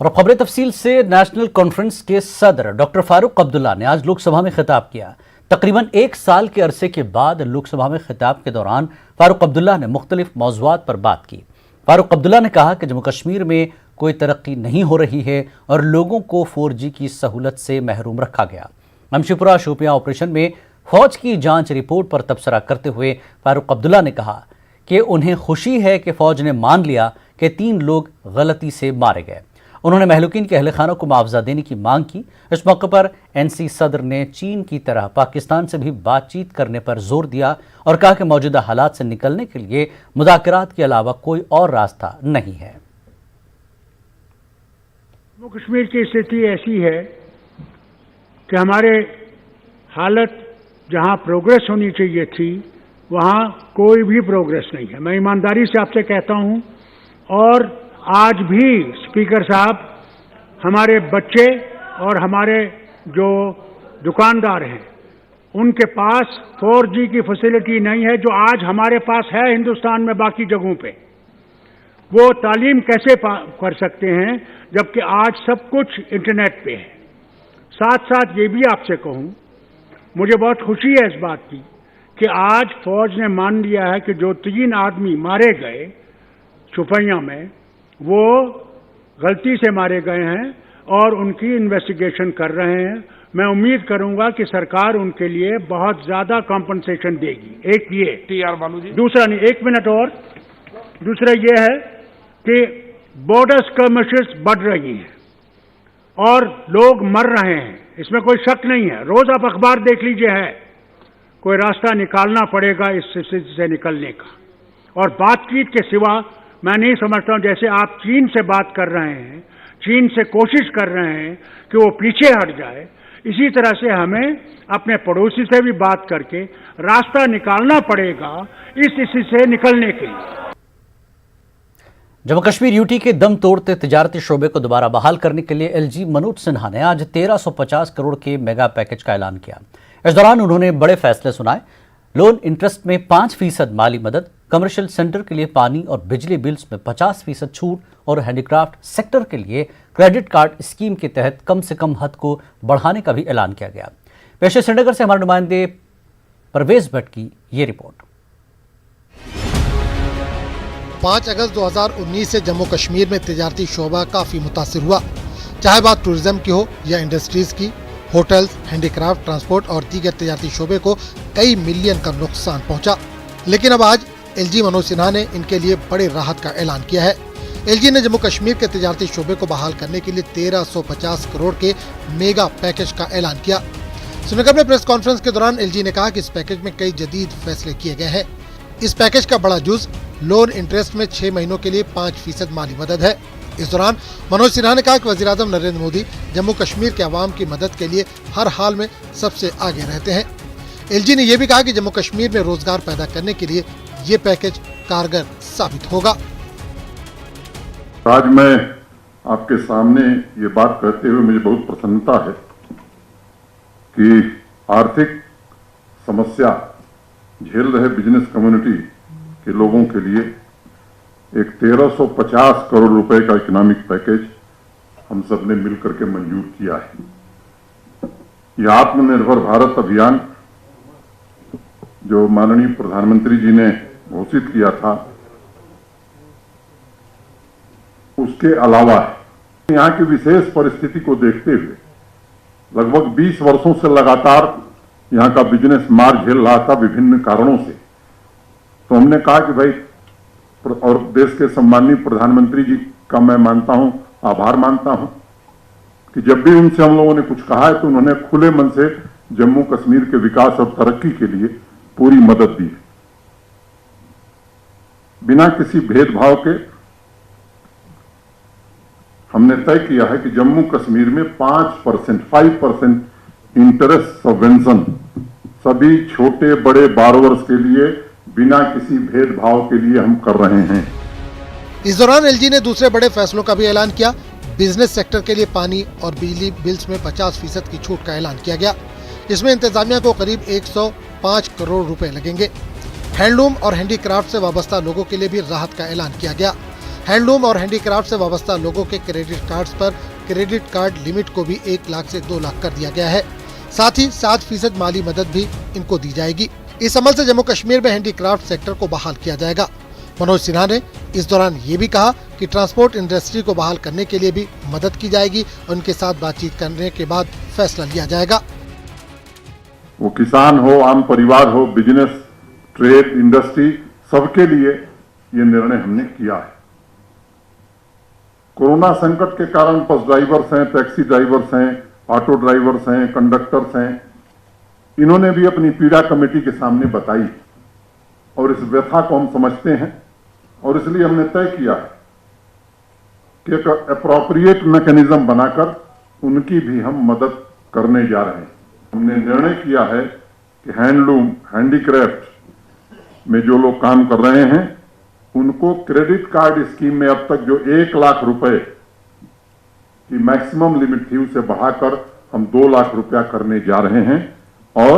और खबरें तफसील से। नेशनल कॉन्फ्रेंस के सदर डॉक्टर फारूक अब्दुल्ला ने आज लोकसभा में खिताब किया। तकरीबन एक साल के अरसे के बाद लोकसभा में खिताब के दौरान फारूक अब्दुल्ला ने मुख्तलिफ मौज़ूआत पर बात की। फारूक अब्दुल्ला ने कहा कि जम्मू कश्मीर में कोई तरक्की नहीं हो रही है और लोगों को 4G की सहूलत से महरूम रखा गया। अमशीपुरा शोपियां ऑपरेशन में फौज की जांच रिपोर्ट पर तबसरा करते हुए फारूक अब्दुल्ला ने कहा कि उन्हें खुशी है कि फौज ने मान लिया कि 3 लोग गलती से मारे गए। उन्होंने महलूकीन के अहल खानों को मुआवजा देने की मांग की। इस मौके पर NC सदर ने चीन की तरह पाकिस्तान से भी बातचीत करने पर जोर दिया और कहा कि मौजूदा हालात से निकलने के लिए मुज़ाकरात के अलावा कोई और रास्ता नहीं है। जम्मू कश्मीर की स्थिति ऐसी है कि हमारे हालत जहां प्रोग्रेस होनी चाहिए थी वहां कोई भी प्रोग्रेस नहीं है। मैं ईमानदारी से आपसे कहता हूं। और आज भी स्पीकर साहब, हमारे बच्चे और हमारे जो दुकानदार हैं उनके पास 4G की फैसिलिटी नहीं है जो आज हमारे पास है हिंदुस्तान में बाकी जगहों पे। वो तालीम कैसे कर सकते हैं जबकि आज सब कुछ इंटरनेट पे है। साथ साथ ये भी आपसे कहूं, मुझे बहुत खुशी है इस बात की कि आज फौज ने मान लिया है कि जो 3 आदमी मारे गए शोपियां में वो गलती से मारे गए हैं और उनकी इन्वेस्टिगेशन कर रहे हैं। मैं उम्मीद करूंगा कि सरकार उनके लिए बहुत ज्यादा कॉम्पनसेशन देगी। एक ये TR बालू जी, दूसरा नहीं, 1 मिनट और, दूसरा ये है कि बॉर्डर स्कर्मिशेस बढ़ रही हैं और लोग मर रहे हैं, इसमें कोई शक नहीं है। रोज आप अखबार देख लीजिए, है कोई रास्ता निकालना पड़ेगा इस स्थिति से निकलने का। और बातचीत के सिवा मैं नहीं समझता हूं, जैसे आप चीन से बात कर रहे हैं, चीन से कोशिश कर रहे हैं कि वो पीछे हट जाए, इसी तरह से हमें अपने पड़ोसी से भी बात करके रास्ता निकालना पड़ेगा इस स्थिति से निकलने के लिए। जम्मू कश्मीर यूटी के दम तोड़ते तिजारती शोबे को दोबारा बहाल करने के लिए LG मनोज सिन्हा ने आज 1350 करोड़ के मेगा पैकेज का ऐलान किया। इस दौरान उन्होंने बड़े फैसले सुनाए। लोन इंटरेस्ट में 5% माली मदद, कमर्शियल सेंटर के लिए पानी और बिजली बिल्स में 50% छूट और हैंडीक्राफ्ट सेक्टर के लिए क्रेडिट कार्ड स्कीम के तहत कम से कम हद को बढ़ाने का भी ऐलान किया गया। पेशे श्रीनगर से हमारे नुमाइंदे परवेज भट्ट की ये रिपोर्ट। 5 अगस्त 2019 से जम्मू कश्मीर में तिजारती शोबा काफी मुतासिर हुआ। चाहे बात टूरिज्म की हो या इंडस्ट्रीज की, होटल्स, हैंडीक्राफ्ट, ट्रांसपोर्ट और दीगर तिजारती शोबे को कई मिलियन का नुकसान पहुंचा। लेकिन अब आज LG मनोज सिन्हा ने इनके लिए बड़े राहत का ऐलान किया है। LG ने जम्मू कश्मीर के तिजारती शोबे को बहाल करने के लिए 1350 करोड़ के मेगा पैकेज का ऐलान किया। श्रीनगर में प्रेस कॉन्फ्रेंस के दौरान LG ने कहा कि इस पैकेज में कई जदीद फैसले किए गए हैं। इस पैकेज का बड़ा जुज लोन इंटरेस्ट में 6 महीनों के लिए 5% माली मदद है। इस दौरान मनोज सिन्हा ने कहा कि वज़ीर-ए-आज़म नरेंद्र मोदी जम्मू कश्मीर के अवाम की मदद के लिए हर हाल में सबसे आगे रहते हैं। LG ने यह भी कहा कि जम्मू कश्मीर में रोजगार पैदा करने के लिए ये पैकेज कारगर साबित होगा। आज मैं आपके सामने ये बात कहते हुए मुझे बहुत प्रसन्नता है कि आर्थिक समस्या झेल रहे बिजनेस कम्युनिटी के लोगों के लिए एक 1350 करोड़ रुपए का इकोनॉमिक पैकेज हम सब ने मिलकर के मंजूर किया है। यह आत्मनिर्भर भारत अभियान जो माननीय प्रधानमंत्री जी ने घोषित किया था, उसके अलावा यहाँ की विशेष परिस्थिति को देखते हुए लगभग 20 वर्षों से लगातार यहाँ का बिजनेस मार झेल रहा था विभिन्न कारणों से। तो हमने कहा कि भाई, और देश के सम्माननीय प्रधानमंत्री जी का मैं मानता हूं, आभार मानता हूं कि जब भी उनसे हम लोगों ने कुछ कहा है तो उन्होंने खुले मन से जम्मू कश्मीर के विकास और तरक्की के लिए पूरी मदद दी है। बिना किसी भेदभाव के हमने तय किया है कि जम्मू कश्मीर में 5% इंटरेस्ट सबवेंशन सभी छोटे बड़े बारोवर्स के लिए बिना किसी भेदभाव के लिए हम कर रहे हैं। इस दौरान LG ने दूसरे बड़े फैसलों का भी ऐलान किया। बिजनेस सेक्टर के लिए पानी और बिजली बिल्स में 50% की छूट का ऐलान किया गया। इसमें इंतजामिया को करीब 105 करोड़ रुपए लगेंगे। हैंडलूम और हैंडीक्राफ्ट से वाबस्ता लोगों के लिए भी राहत का ऐलान किया गया। हैंडलूम और हैंडीक्राफ्ट से वाबस्ता लोगों के क्रेडिट कार्ड्स पर क्रेडिट कार्ड लिमिट को भी 1 लाख से 2 लाख कर दिया गया है। साथ ही 7% माली मदद भी इनको दी जाएगी। इस अमल से जम्मू कश्मीर में हैंडीक्राफ्ट सेक्टर को बहाल किया जाएगा। मनोज सिन्हा ने इस दौरान ये भी कहा कि ट्रांसपोर्ट इंडस्ट्री को बहाल करने के लिए भी मदद की जाएगी और उनके साथ बातचीत करने के बाद फैसला लिया जाएगा। वो किसान हो, आम परिवार हो, बिजनेस, ट्रेड, इंडस्ट्री, सबके लिए ये निर्णय हमने किया है। कोरोना संकट के कारण बस ड्राइवर्स हैं, टैक्सी ड्राइवर्स हैं, ऑटो ड्राइवर्स हैं, कंडक्टर्स हैं, इन्होंने भी अपनी पीड़ा कमेटी के सामने बताई और इस व्यथा को हम समझते हैं और इसलिए हमने तय किया है कि एक एप्रोप्रिएट मैकेनिज्म बनाकर उनकी भी हम मदद करने जा रहे हैं। हमने निर्णय किया है कि हैंडलूम, हैंडीक्राफ्ट में जो लोग काम कर रहे हैं उनको क्रेडिट कार्ड स्कीम में अब तक जो 1 लाख रुपए की मैक्सिमम लिमिट थी उसे बढ़ाकर हम 2 लाख रुपया करने जा रहे हैं और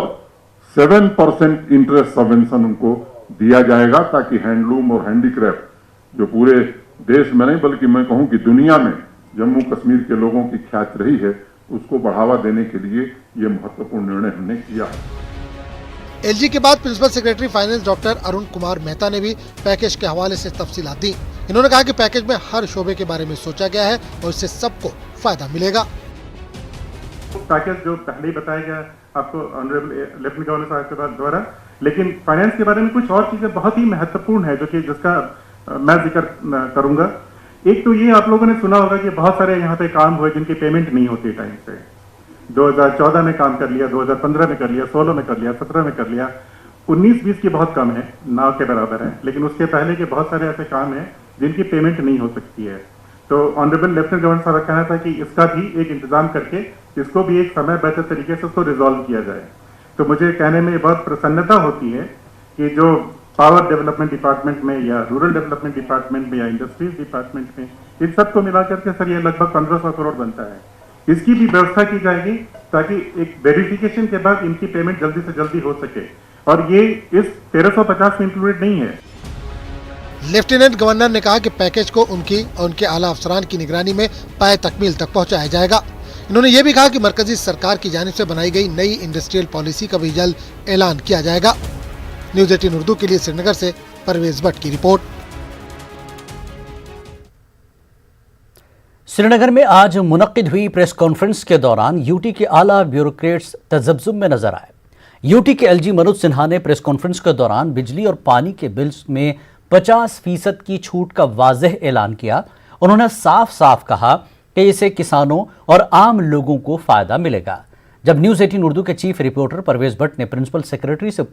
7% इंटरेस्ट सबवेंशन उनको दिया जाएगा ताकि हैंडलूम और हैंडीक्राफ्ट जो पूरे देश में नहीं बल्कि मैं कहूं कि दुनिया में जम्मू कश्मीर के लोगों की ख्याति रही है, उसको बढ़ावा देने के लिए यह महत्वपूर्ण निर्णय हमने किया है। एलजी के बाद principal secretary finance doctor Arun Kumar Mehta ने भी पैकेज के हवाले से तफसीलात दी। इन्होंने कहा कि पैकेज में हर शोबे के बारे में सोचा गया है और इससे सबको फायदा मिलेगा। पैकेज जो पहले ही बताया गया आपको ऑनरेबल लेफ्टिनेंट गवर्नर साहब के द्वारा, लेकिन फाइनेंस के बारे में कुछ और चीजें बहुत ही महत्वपूर्ण है जो कि जिसका मैं जिक्र करूंगा। एक तो ये आप लोगों ने सुना होगा कि बहुत सारे यहाँ पे काम हुए जिनकी पेमेंट नहीं होती टाइम पे। 2014 में काम कर लिया, 2015 में कर लिया, 16 में कर लिया, 17 में कर लिया, 19-20 की बहुत कम है, ना के बराबर है, लेकिन उसके पहले के बहुत सारे ऐसे काम हैं जिनकी पेमेंट नहीं हो सकती है। तो ऑनरेबल लेफ्टिनेंट गवर्नर साहब का कहना था कि इसका भी एक इंतजाम करके इसको भी एक समय बेहतर तरीके से उसको रिजॉल्व किया जाए। तो मुझे कहने में बहुत प्रसन्नता होती है कि जो पावर डेवलपमेंट डिपार्टमेंट में या रूरल डेवलपमेंट डिपार्टमेंट में या इंडस्ट्रीज डिपार्टमेंट में इन सबको मिलाकर के सर ये लगभग 1500 करोड़ बनता है। इसकी भी व्यवस्था की जाएगी ताकि एक वेरिफिकेशन के बाद इनकी पेमेंट जल्दी से जल्दी हो सके और ये इस 1350 में इंक्लूडेड नहीं है। लेफ्टिनेंट गवर्नर ने कहा कि पैकेज को उनकी और उनके आला अफसरान की निगरानी में पाए तकमील तक पहुंचाया जाएगा। इन्होंने ये भी कहा कि मरकजी सरकार की जानिब से बनाई गई नई इंडस्ट्रियल पॉलिसी का भी जल्द ऐलान किया जाएगा। न्यूज़ 18 उर्दू के लिए श्रीनगर से परवेज भट्ट की रिपोर्ट। श्रीनगर में आज मुनक्किद हुई प्रेस कॉन्फ्रेंस के दौरान यूटी के आला ब्यूरोक्रेट्स तजब्जुब में नजर आए। यूटी के एलजी मनोज सिन्हा ने प्रेस कॉन्फ्रेंस के दौरान बिजली और पानी के बिल्स में 50% की छूट का वाज़ेह ऐलान किया। उन्होंने साफ साफ कहा कि इससे किसानों और आम लोगों को फायदा मिलेगा। जब न्यूज़ 18 उर्दू के चीफ रिपोर्टर परवेज भट्ट ने प्रिंसिपल सेक्रेटरी से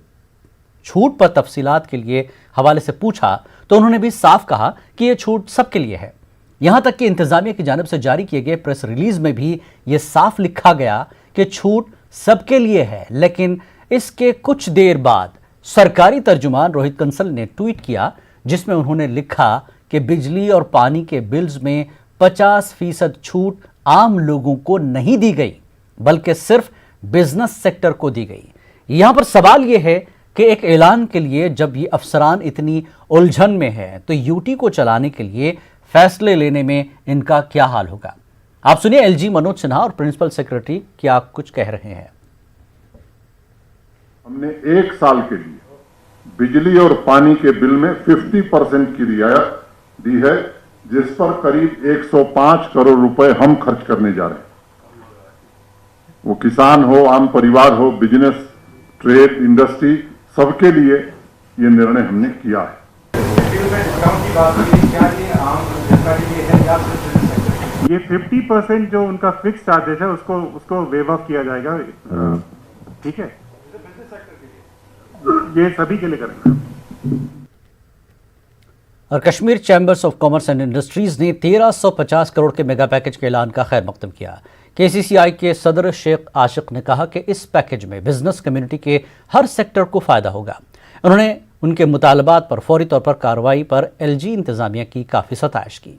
छूट पर तफसीलात के लिए हवाले से पूछा तो उन्होंने भी साफ कहा कि यह छूट सबके लिए है। यहां तक कि इंतजामिया की जानिब से जारी किए गए प्रेस रिलीज में भी यह साफ लिखा गया कि छूट सबके लिए है। लेकिन इसके कुछ देर बाद सरकारी तर्जुमान रोहित कंसल ने ट्वीट किया जिसमें उन्होंने लिखा कि बिजली और पानी के बिल्स में 50% छूट आम लोगों को नहीं दी गई बल्कि सिर्फ बिजनेस सेक्टर को दी गई। यहां पर सवाल यह है कि एक ऐलान के लिए जब ये अफसरान इतनी उलझन में है तो यूटी को चलाने के लिए फैसले लेने में इनका क्या हाल होगा। आप सुनिए एलजी मनोज सिन्हा और प्रिंसिपल सेक्रेटरी क्या कुछ कह रहे हैं। हमने 1 साल के लिए बिजली और पानी के बिल में 50% की रियायत दी है जिस पर करीब 105 करोड़ रुपए हम खर्च करने जा रहे हैं। वो किसान हो, आम परिवार हो, बिजनेस, ट्रेड, इंडस्ट्री, सबके लिए ये निर्णय हमने किया है। ये 50% जो उनका फिक्स चार्जेस है उसको वेव ऑफ किया जाएगा। ठीक है, ये सभी के लिए करेंगे। और Kashmir chambers of commerce and industries ने 1350 करोड़ के मेगा पैकेज के ऐलान का खैर मकदम किया। केसीसीआई के सदर शेख आशिक ने कहा कि इस पैकेज में बिजनेस कम्युनिटी के हर सेक्टर को फायदा होगा। उन्होंने उनके मुतालबात पर फौरी तौर पर कार्रवाई पर एलजी इंतजामिया की काफ़ी सताइश की।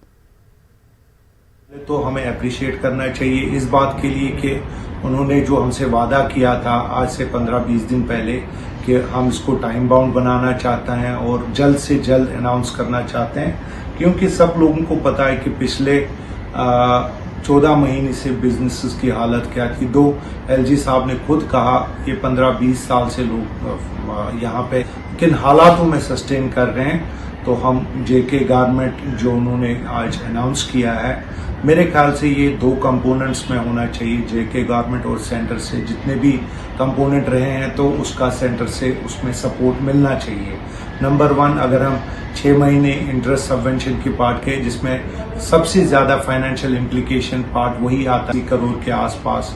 तो हमें अप्रिशिएट करना चाहिए इस बात के लिए कि उन्होंने जो हमसे वादा किया था आज से 15-20 दिन पहले कि हम इसको टाइम बाउंड बनाना चाहते हैं और जल्द से जल्द अनाउंस करना चाहते हैं क्योंकि सब लोगों को पता है कि पिछले 14 महीने से बिजनेसेस की हालत क्या थी। दो एलजी साहब ने खुद कहा ये 15-20 साल से लोग यहाँ पे किन हालातों में सस्टेन कर रहे हैं। तो हम जेके गारमेंट जो उन्होंने आज अनाउंस किया है, मेरे ख्याल से ये 2 कंपोनेंट्स में होना चाहिए, जेके गारमेंट और सेंटर से जितने भी कंपोनेंट रहे हैं तो उसका सेंटर से उसमें सपोर्ट मिलना चाहिए। नंबर 1, अगर हम 6 महीने इंटरेस्ट सबवेंशन की पार्ट के, जिसमें सबसे ज्यादा फाइनेंशियल इम्प्लीकेशन पार्ट वही आता है, करोड़ के आसपास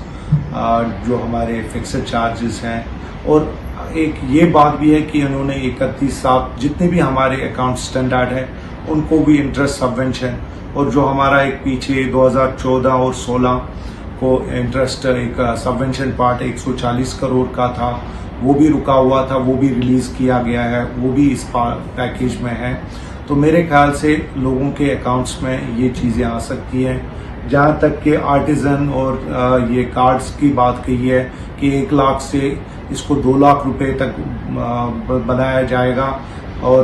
जो हमारे फिक्स्ड चार्जेस हैं। और एक ये बात भी है कि उन्होंने 31/7 जितने भी हमारे अकाउंट स्टैंडर्ड है उनको भी इंटरेस्ट सबवेंशन, और जो हमारा एक पीछे 2014 और 16 को इंटरेस्ट एक सबवेंशन पार्ट 140 करोड़ का था, वो भी रुका हुआ था, वो भी रिलीज किया गया है, वो भी इस पैकेज में है। तो मेरे ख्याल से लोगों के अकाउंट्स में ये चीजें आ सकती हैं। जहाँ तक कि आर्टिजन और ये कार्ड्स की बात कही है कि 1 लाख से इसको 2 लाख रुपए तक बनाया जाएगा, और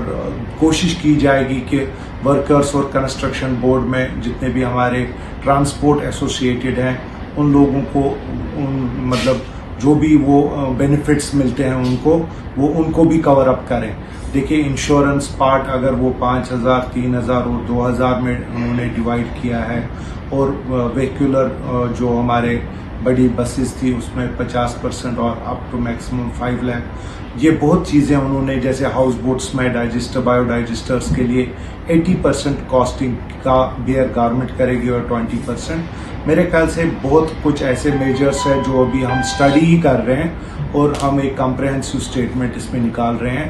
कोशिश की जाएगी कि वर्कर्स और कंस्ट्रक्शन बोर्ड में जितने भी हमारे ट्रांसपोर्ट एसोसिएटेड हैं उन लोगों को मतलब जो भी वो बेनिफिट्स मिलते हैं उनको भी कवर अप करें। देखिए, इंश्योरेंस पार्ट अगर वो 5,000, 3,000 और 2,000 में उन्होंने डिवाइड किया है, और व्हीकुलर जो हमारे बड़ी बसेस थी उसमें 50% और अप टू मैक्सिमम 5 लाख, ये बहुत चीज़ें उन्होंने, जैसे हाउस बोट्स में बायोडाइजेस्टर्स के लिए 80% कॉस्टिंग का बियर गारमेंट करेगी और 20%। मेरे ख्याल से बहुत कुछ ऐसे मेजर्स हैं जो अभी हम स्टडी ही कर रहे हैं और हम एक कॉम्प्रिहेंसिव स्टेटमेंट इसमें निकाल रहे हैं।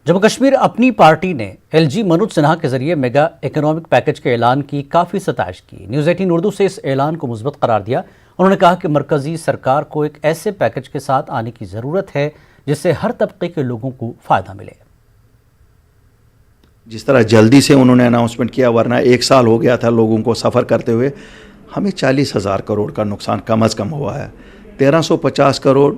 जम्मू कश्मीर अपनी पार्टी ने एलजी मनोज सिन्हा के जरिए मेगा इकोनॉमिक पैकेज के ऐलान की काफ़ी सताइश की। न्यूज़ 18 उर्दू से इस ऐलान को मुस्बत करार दिया। उन्होंने कहा कि मरकजी सरकार को एक ऐसे पैकेज के साथ आने की ज़रूरत है जिससे हर तबके के लोगों को फ़ायदा मिले। जिस तरह जल्दी से उन्होंने अनाउंसमेंट किया, वरना 1 साल हो गया था लोगों को सफ़र करते हुए, हमें 40,000 करोड़ का नुकसान कम अज़ कम हुआ है। 1350 crore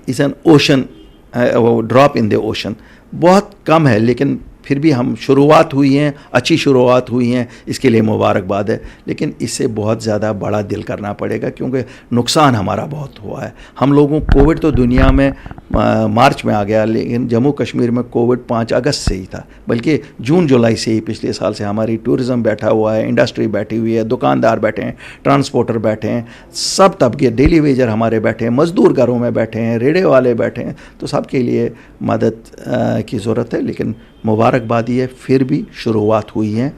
is an ocean, drop in the ocean, बहुत कम है, लेकिन फिर भी हम शुरुआत हुई हैं, अच्छी शुरुआत हुई हैं, इसके लिए मुबारकबाद है। लेकिन इससे बहुत ज़्यादा बड़ा दिल करना पड़ेगा क्योंकि नुकसान हमारा बहुत हुआ है। हम लोगों कोविड तो दुनिया में मार्च में आ गया, लेकिन जम्मू कश्मीर में कोविड 5 अगस्त से ही था, बल्कि जून जुलाई से ही पिछले साल से हमारी टूरिज़म बैठा हुआ है, इंडस्ट्री बैठी हुई है, दुकानदार बैठे हैं, ट्रांसपोर्टर बैठे हैं, सब तबके, डेली वेजर हमारे बैठे हैं, मज़दूर घरों में बैठे हैं, रेड़े वाले बैठे हैं। तो सबके लिए मदद की ज़रूरत है, लेकिन मुबारकबादी है, फिर भी शुरुआत हुई है।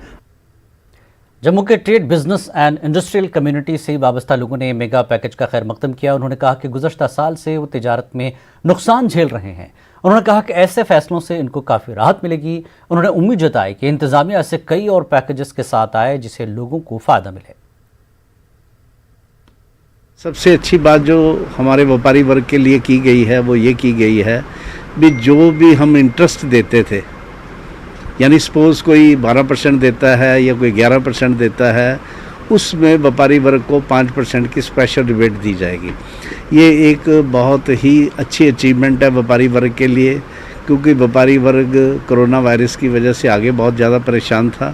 जम्मू के trade, business and industrial community से वाबस्ता लोगों ने मेगा पैकेज का खैर मकदम किया। उन्होंने कहा कि गुज़श्ता साल से वो तिजारत में नुकसान झेल रहे हैं। उन्होंने कहा कि ऐसे फैसलों से इनको काफ़ी राहत मिलेगी। उन्होंने उम्मीद जताई कि इंतज़ामिया ऐसे कई और पैकेजेस के साथ आए जिससे लोगों को फ़ायदा मिले। सबसे अच्छी बात जो हमारे व्यापारी वर्ग के लिए की गई है वो ये की गई है भी जो भी हम इंटरेस्ट देते थे, यानी सपोज़ कोई 12% देता है या कोई 11% देता है, उसमें व्यापारी वर्ग को 5% की स्पेशल रिबेट दी जाएगी। ये एक बहुत ही अच्छी अचीवमेंट है व्यापारी वर्ग के लिए, क्योंकि व्यापारी वर्ग कोरोना वायरस की वजह से आगे बहुत ज़्यादा परेशान था।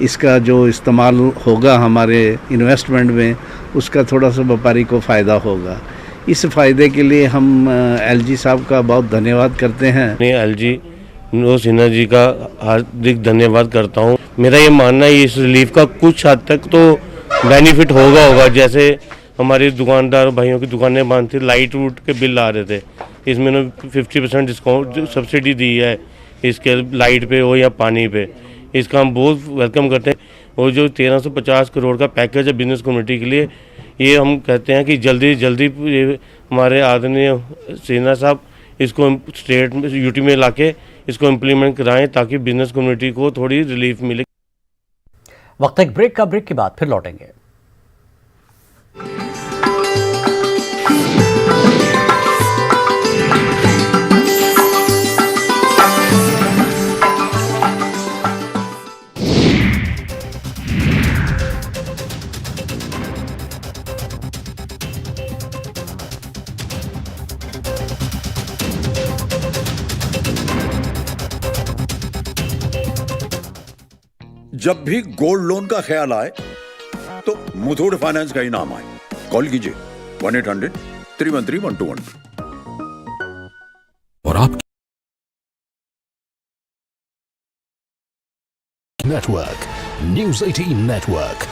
इसका जो इस्तेमाल होगा हमारे इन्वेस्टमेंट में, उसका थोड़ा सा व्यापारी को फ़ायदा होगा। इस फ़ायदे के लिए हम एलजी साहब का बहुत धन्यवाद करते हैं। एलजी मनोज सिन्हा जी का हार्दिक धन्यवाद करता हूँ। मेरा ये मानना है इस रिलीफ का कुछ हद तक तो बेनिफिट होगा। जैसे हमारे दुकानदार भाइयों की दुकानें बंद थी, लाइट वूट के बिल आ रहे थे, इसमें 50% डिस्काउंट सब्सिडी दी है इसके, लाइट पे हो या पानी पे। इसका हम बहुत वेलकम करते हैं। और जो 1350 करोड़ का पैकेज है बिजनेस कम्युनिटी के लिए, ये हम कहते हैं कि जल्दी हमारे आदरणीय सिन्हा साहब इसको स्टेट में, यूटी में लाके इसको इम्प्लीमेंट कराएं ताकि बिजनेस कम्युनिटी को थोड़ी रिलीफ मिले। वक्त एक ब्रेक का, ब्रेक के बाद फिर लौटेंगे। जब भी गोल्ड लोन का ख्याल आए तो मुथूट फाइनेंस का ही नाम आए। कॉल कीजिए 1-800-313-1212। और आप network news 18 network.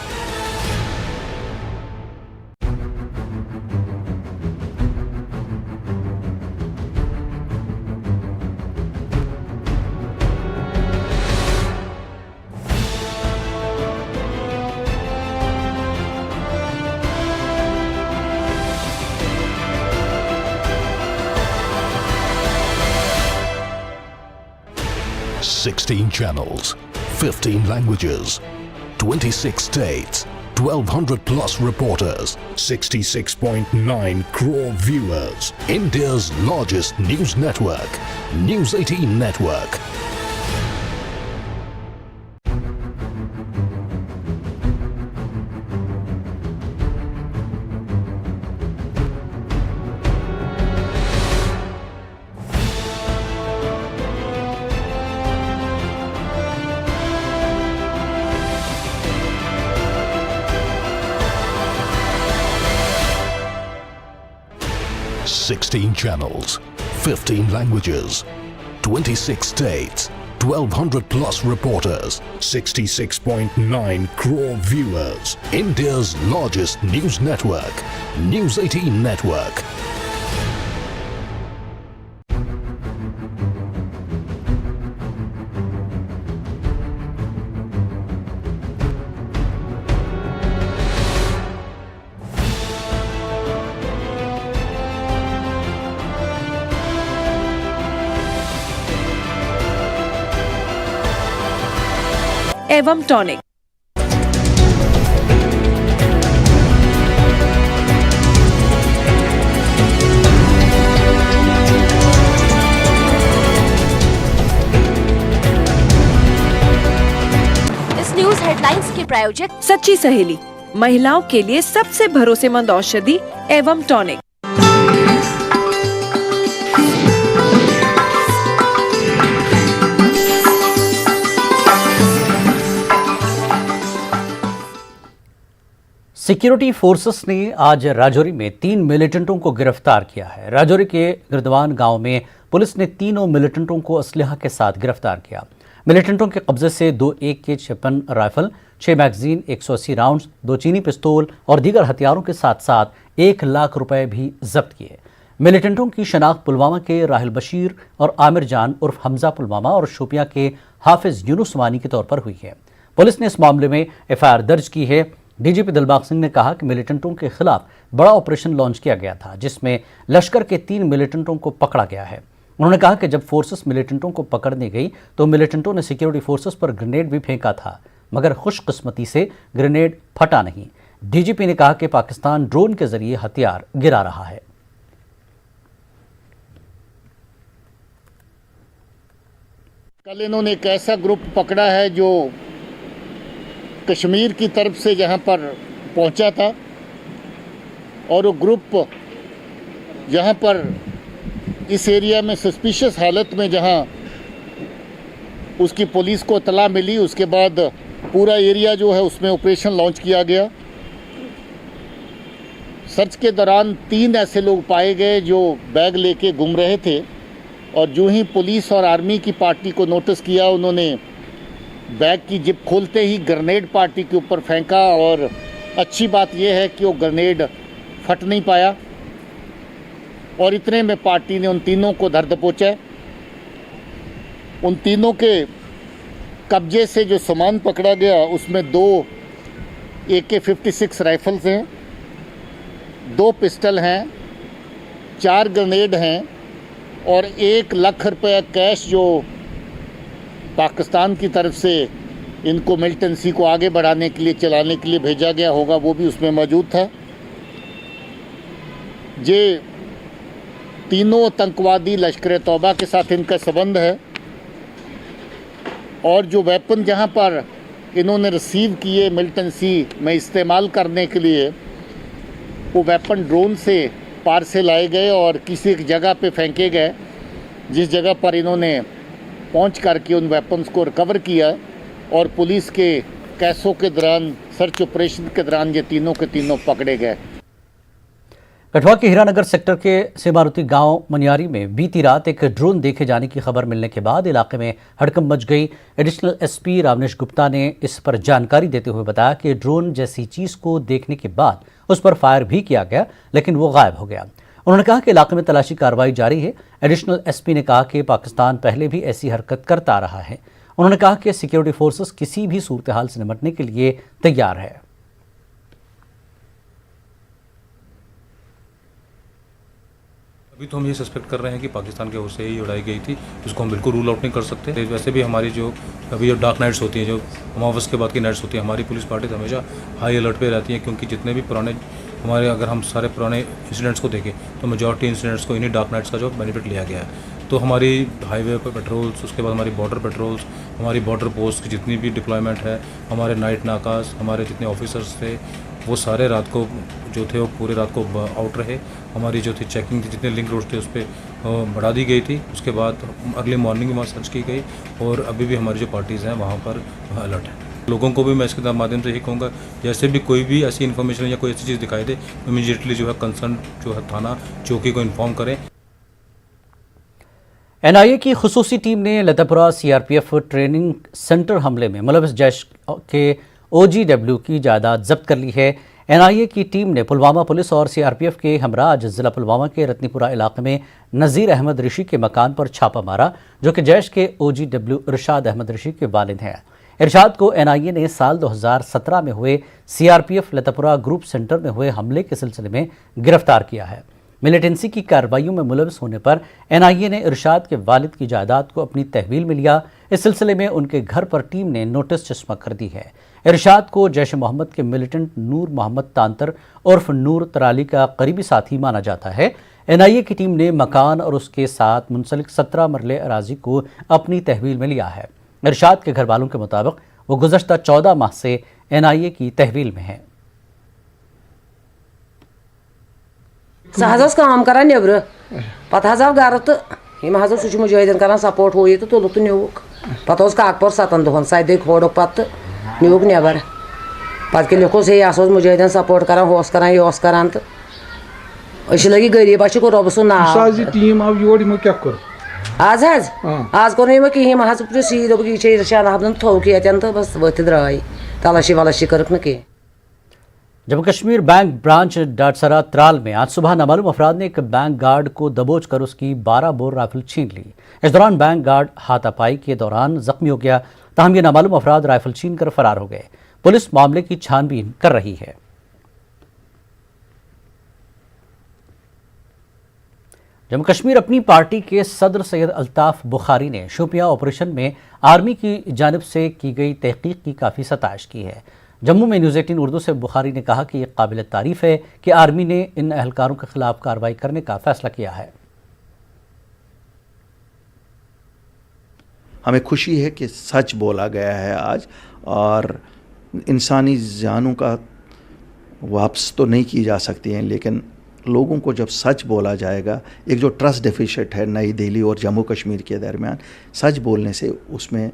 Sixteen channels, 15 languages, 26 states, 1200 plus reporters, 66.9 crore viewers. India's largest news network, News 18 Network. Sixteen channels, 15 languages, 26 states, 1200 plus reporters, 66.9 crore viewers. India's largest news network, News 18 Network. एवं tonic. इस news headlines के प्रायोजक सच्ची सहेली, महिलाओं के लिए सबसे भरोसेमंद औषधि एवं टॉनिक। सिक्योरिटी फोर्सेस ने आज राजौरी में 3 मिलिटेंटों को गिरफ्तार किया है। राजौरी के गिरदवान गांव में पुलिस ने तीनों मिलिटेंटों को असलहा के साथ गिरफ्तार किया। मिलिटेंटों के कब्जे से 2 AK-56 राइफल, 6 मैगजीन, 180 राउंड्स, 2 चीनी पिस्तौल और दीगर हथियारों के साथ साथ 1 लाख रुपए भी जब्त किए। मिलिटेंटों की शनाख्त पुलवामा के राहिल बशीर और आमिर जान उर्फ हमजा पुलवामा और शोपियां के हाफिज यूनुस वानी के तौर पर हुई है। पुलिस ने इस मामले में FIR दर्ज की है। DGP दिलबाग सिंह ने कहा कि मिलिटेंटों के खिलाफ बड़ा ऑपरेशन लॉन्च किया गया था, जिसमें लश्कर के 3 मिलिटेंटों को पकड़ा गया है। उन्होंने कहा कि जब फोर्सेस मिलिटेंटों को पकड़ने गई तो मिलिटेंटों ने सिक्योरिटी फोर्सेस पर ग्रेनेड भी फेंका था, मगर खुशकिस्मती से ग्रेनेड फटा नहीं। DGP ने कहा कि पाकिस्तान ड्रोन के जरिए हथियार गिरा रहा है। कल इन्होंने एक ऐसा ग्रुप पकड़ा है जो कश्मीर की तरफ से यहाँ पर पहुँचा था और वो ग्रुप यहाँ पर इस एरिया में सस्पिशियस हालत में जहाँ उसकी पुलिस को इत्तला मिली, उसके बाद पूरा एरिया जो है उसमें ऑपरेशन लॉन्च किया गया। सर्च के दौरान 3 ऐसे लोग पाए गए जो बैग लेके घूम रहे थे और जो ही पुलिस और आर्मी की पार्टी को नोटिस किया, उन्होंने बैग की जिप खोलते ही ग्रेनेड पार्टी के ऊपर फेंका और अच्छी बात यह है कि वो ग्रेनेड फट नहीं पाया और इतने में पार्टी ने उन तीनों को धर दबोचा। उन तीनों के कब्जे से जो सामान पकड़ा गया उसमें 2 AK-56 राइफल्स हैं, 2 पिस्टल हैं, 4 ग्रेनेड हैं और 1 लाख रुपया कैश जो पाकिस्तान की तरफ से इनको मिलिटेंसी को आगे बढ़ाने के लिए, चलाने के लिए भेजा गया होगा, वो भी उसमें मौजूद था। ये तीनों आतंकवादी लश्कर तौबा के साथ इनका संबंध है और जो वेपन जहां पर इन्होंने रिसीव किए मिलिटेंसी में इस्तेमाल करने के लिए, वो वेपन ड्रोन से पार्सल आए गए और किसी एक जगह पे फेंके गए, जिस जगह पर इन्होंने पहुंच करके उन वेपन्स को रिकवर किया और पुलिस के कैसों के दौरान, सर्च ऑपरेशन के दौरान ये तीनों के तीनों पकड़े गए। कठुआ के हीरानगर सेक्टर के सेमारुती गांव मनियारी में बीती रात एक ड्रोन देखे जाने की खबर मिलने के बाद इलाके में हड़कंप मच गई। एडिशनल एसपी रावनेश गुप्ता ने इस पर जानकारी देते हुए बताया कि ड्रोन जैसी चीज को देखने के बाद उस पर फायर भी किया गया, लेकिन वो गायब हो गया। उन्होंने कहा कि इलाके में तलाशी कार्रवाई जारी है। एडिशनल एसपी ने कहा कि पाकिस्तान पहले भी ऐसी हरकत करता रहा है। उन्होंने कहा कि सिक्योरिटी फोर्सेस किसी भी सूरत हाल से निपटने के लिए तैयार है। अभी तो हम ये सस्पेक्ट कर रहे हैं कि पाकिस्तान के ओर से ही उड़ाई गई थी, उसको हम बिल्कुल रूल आउट नहीं कर सकते। वैसे भी हमारी जो अभी जो डार्क नाइट्स होती हैं, जो अमावस के बाद की नाइट्स होती है, हमारी पुलिस पार्टी हमेशा हाई अलर्ट पे रहती है, क्योंकि जितने भी पुराने हमारे, अगर हम सारे पुराने इंसिडेंट्स को देखें तो मेजॉरिटी इंसिडेंट्स को इन्हीं डार्क नाइट्स का जो बेनिफिट लिया गया है। तो हमारी हाईवे पर पेट्रोल्स, उसके बाद हमारी बॉर्डर पेट्रोल्स, हमारी बॉर्डर पोस्ट की जितनी भी डिप्लॉयमेंट है, हमारे नाइट नाकास, हमारे जितने ऑफिसर्स थे वो सारे रात को जो थे वो पूरे रात को आउट रहे। हमारी जो थी चेकिंग थी, जितने लिंक रोड थे उस पर बढ़ा दी गई थी। उसके बाद अर्ली मॉर्निंग वहाँ सर्च की गई और अभी भी हमारी जो पार्टीज़ हैं वहाँ पर अलर्ट है। लोगों को भी मैं इसके माध्यम से यही कहूँगा, जैसे भी कोई भी ऐसी इन्फॉर्मेशन या कोई ऐसी चीज़ दिखाई दे, इमीडिएटली जो है कंसर्न जो है थाना चौकी को इन्फॉर्म करें। एनआईए की खुसूसी टीम ने लतापुरा सीआरपीएफ ट्रेनिंग सेंटर हमले में मुलविस जैश के OGW की जायदाद जब्त कर ली है। एनआईए की टीम ने पुलवामा पुलिस और सीआरपीएफ के हमरा आज जिला पुलवामा के रत्नीपुरा इलाके में नज़ीर अहमद ऋषि के मकान पर छापा मारा, जो कि जैश के OGW इरशाद अहमद ऋषि के वालिद हैं। इरशाद को एनआईए ने साल 2017 में हुए सीआरपीएफ लतापुरा ग्रुप सेंटर में हुए हमले के सिलसिले में गिरफ्तार किया है। मिलिटेंसी की कार्रवाइयों में मुलविस होने पर एनआईए ने इरशाद के वालिद की जायदाद को अपनी तहवील में लिया। इस सिलसिले में उनके घर पर टीम ने नोटिस चस्मा कर दी है। इरशाद को जैश मोहम्मद के मिलिटेंट नूर मोहम्मद तांतर उर्फ नूर तराली का करीबी साथी माना जाता है। एनआईए की टीम ने मकान और उसके साथ मुंसलिक 17 मरले अराजी को अपनी तहवील में लिया है। इरशाद के घर वालों के मुताबिक वो गुज़श्ता 14 माह से एनआईए की तहवील में है। सहज काम कर नब्र पे आव गर तो सह मुजाहिदन कर सपोर्ट हो तो तुल तो नुक पे काकपुर 7 दोहन सदे खोड़क पे नुक नबर पे लिखोस यह मुजाहिदन सपोर्ट कर होस कर यह कर तो लगी गरीब अच्छे रब सुन नाव आज कोर यमो कहें सी दोप यह इरशाद अहमद थोक ये तो बस वथ द्राय तलाशी वलाशी कर जम्मू कश्मीर बैंक ब्रांच डाटसरा त्राल में आज सुबह नामालूम अफराद ने एक बैंक गार्ड को दबोच कर उसकी 12 बोर राइफल छीन ली। इस दौरान बैंक गार्ड हाथापाई के दौरान जख्मी हो गया। ताहम ये नामालूम अफराद राइफल छीन कर फरार हो गए। पुलिस मामले की छानबीन कर रही है। जम्मू कश्मीर अपनी पार्टी के सदर सैयद अल्ताफ बुखारी ने शोपियां ऑपरेशन में आर्मी की जानिब से की गई तहकीक की काफ़ी सताइश की है। जम्मू में न्यूज़ 18 उर्दू से बुखारी ने कहा कि यह काबिल तारीफ है कि आर्मी ने इन अहलकारों के खिलाफ कार्रवाई करने का फैसला किया है। हमें खुशी है कि सच बोला गया है आज, और इंसानी जानों का वापस तो नहीं की जा सकती हैं, लेकिन लोगों को जब सच बोला जाएगा, एक जो ट्रस्ट डेफिसिट है नई दिल्ली और जम्मू कश्मीर के दरमियान, सच बोलने से उसमें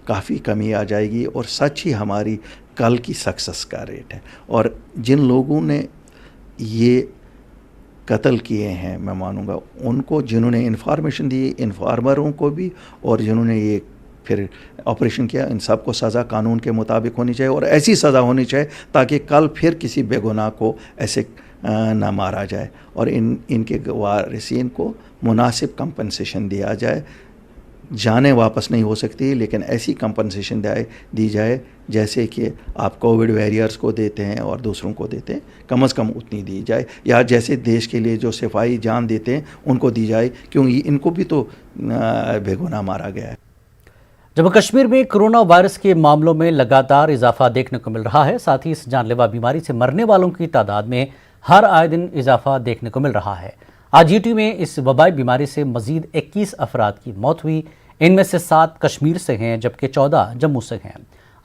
काफ़ी कमी आ जाएगी और सच ही हमारी कल की सक्सेस का रेट है। और जिन लोगों ने ये कत्ल किए हैं, मैं मानूंगा उनको, जिन्होंने इन्फॉर्मेशन दी, इन्फॉर्मरों को भी, और जिन्होंने ये फिर ऑपरेशन किया, इन सब को सज़ा कानून के मुताबिक होनी चाहिए और ऐसी सज़ा होनी चाहिए ताकि कल फिर किसी बेगुनाह को ऐसे ना मारा जाए और इनके वारिसीन को मुनासिब कंपनसेशन दिया जाए। जानें वापस नहीं हो सकती, लेकिन ऐसी कंपनसेशन दी जाए जैसे कि आप कोविड वॉरियर्स को देते हैं और दूसरों को देते हैं, कम से कम उतनी दी जाए, या जैसे देश के लिए जो सिपाही जान देते हैं उनको दी जाए, क्योंकि इनको भी तो बेगुनाह मारा गया है। जम्मू कश्मीर में कोरोना वायरस के मामलों में लगातार इजाफा देखने को मिल रहा है। साथ ही इस जानलेवा बीमारी से मरने वालों की तादाद में हर आए दिन इजाफा देखने को मिल रहा है। आज यूटी में इस वबाई बीमारी से मजीद 21 अफराद की मौत हुई। इनमें से 7 कश्मीर से हैं, जबकि 14 जम्मू से हैं।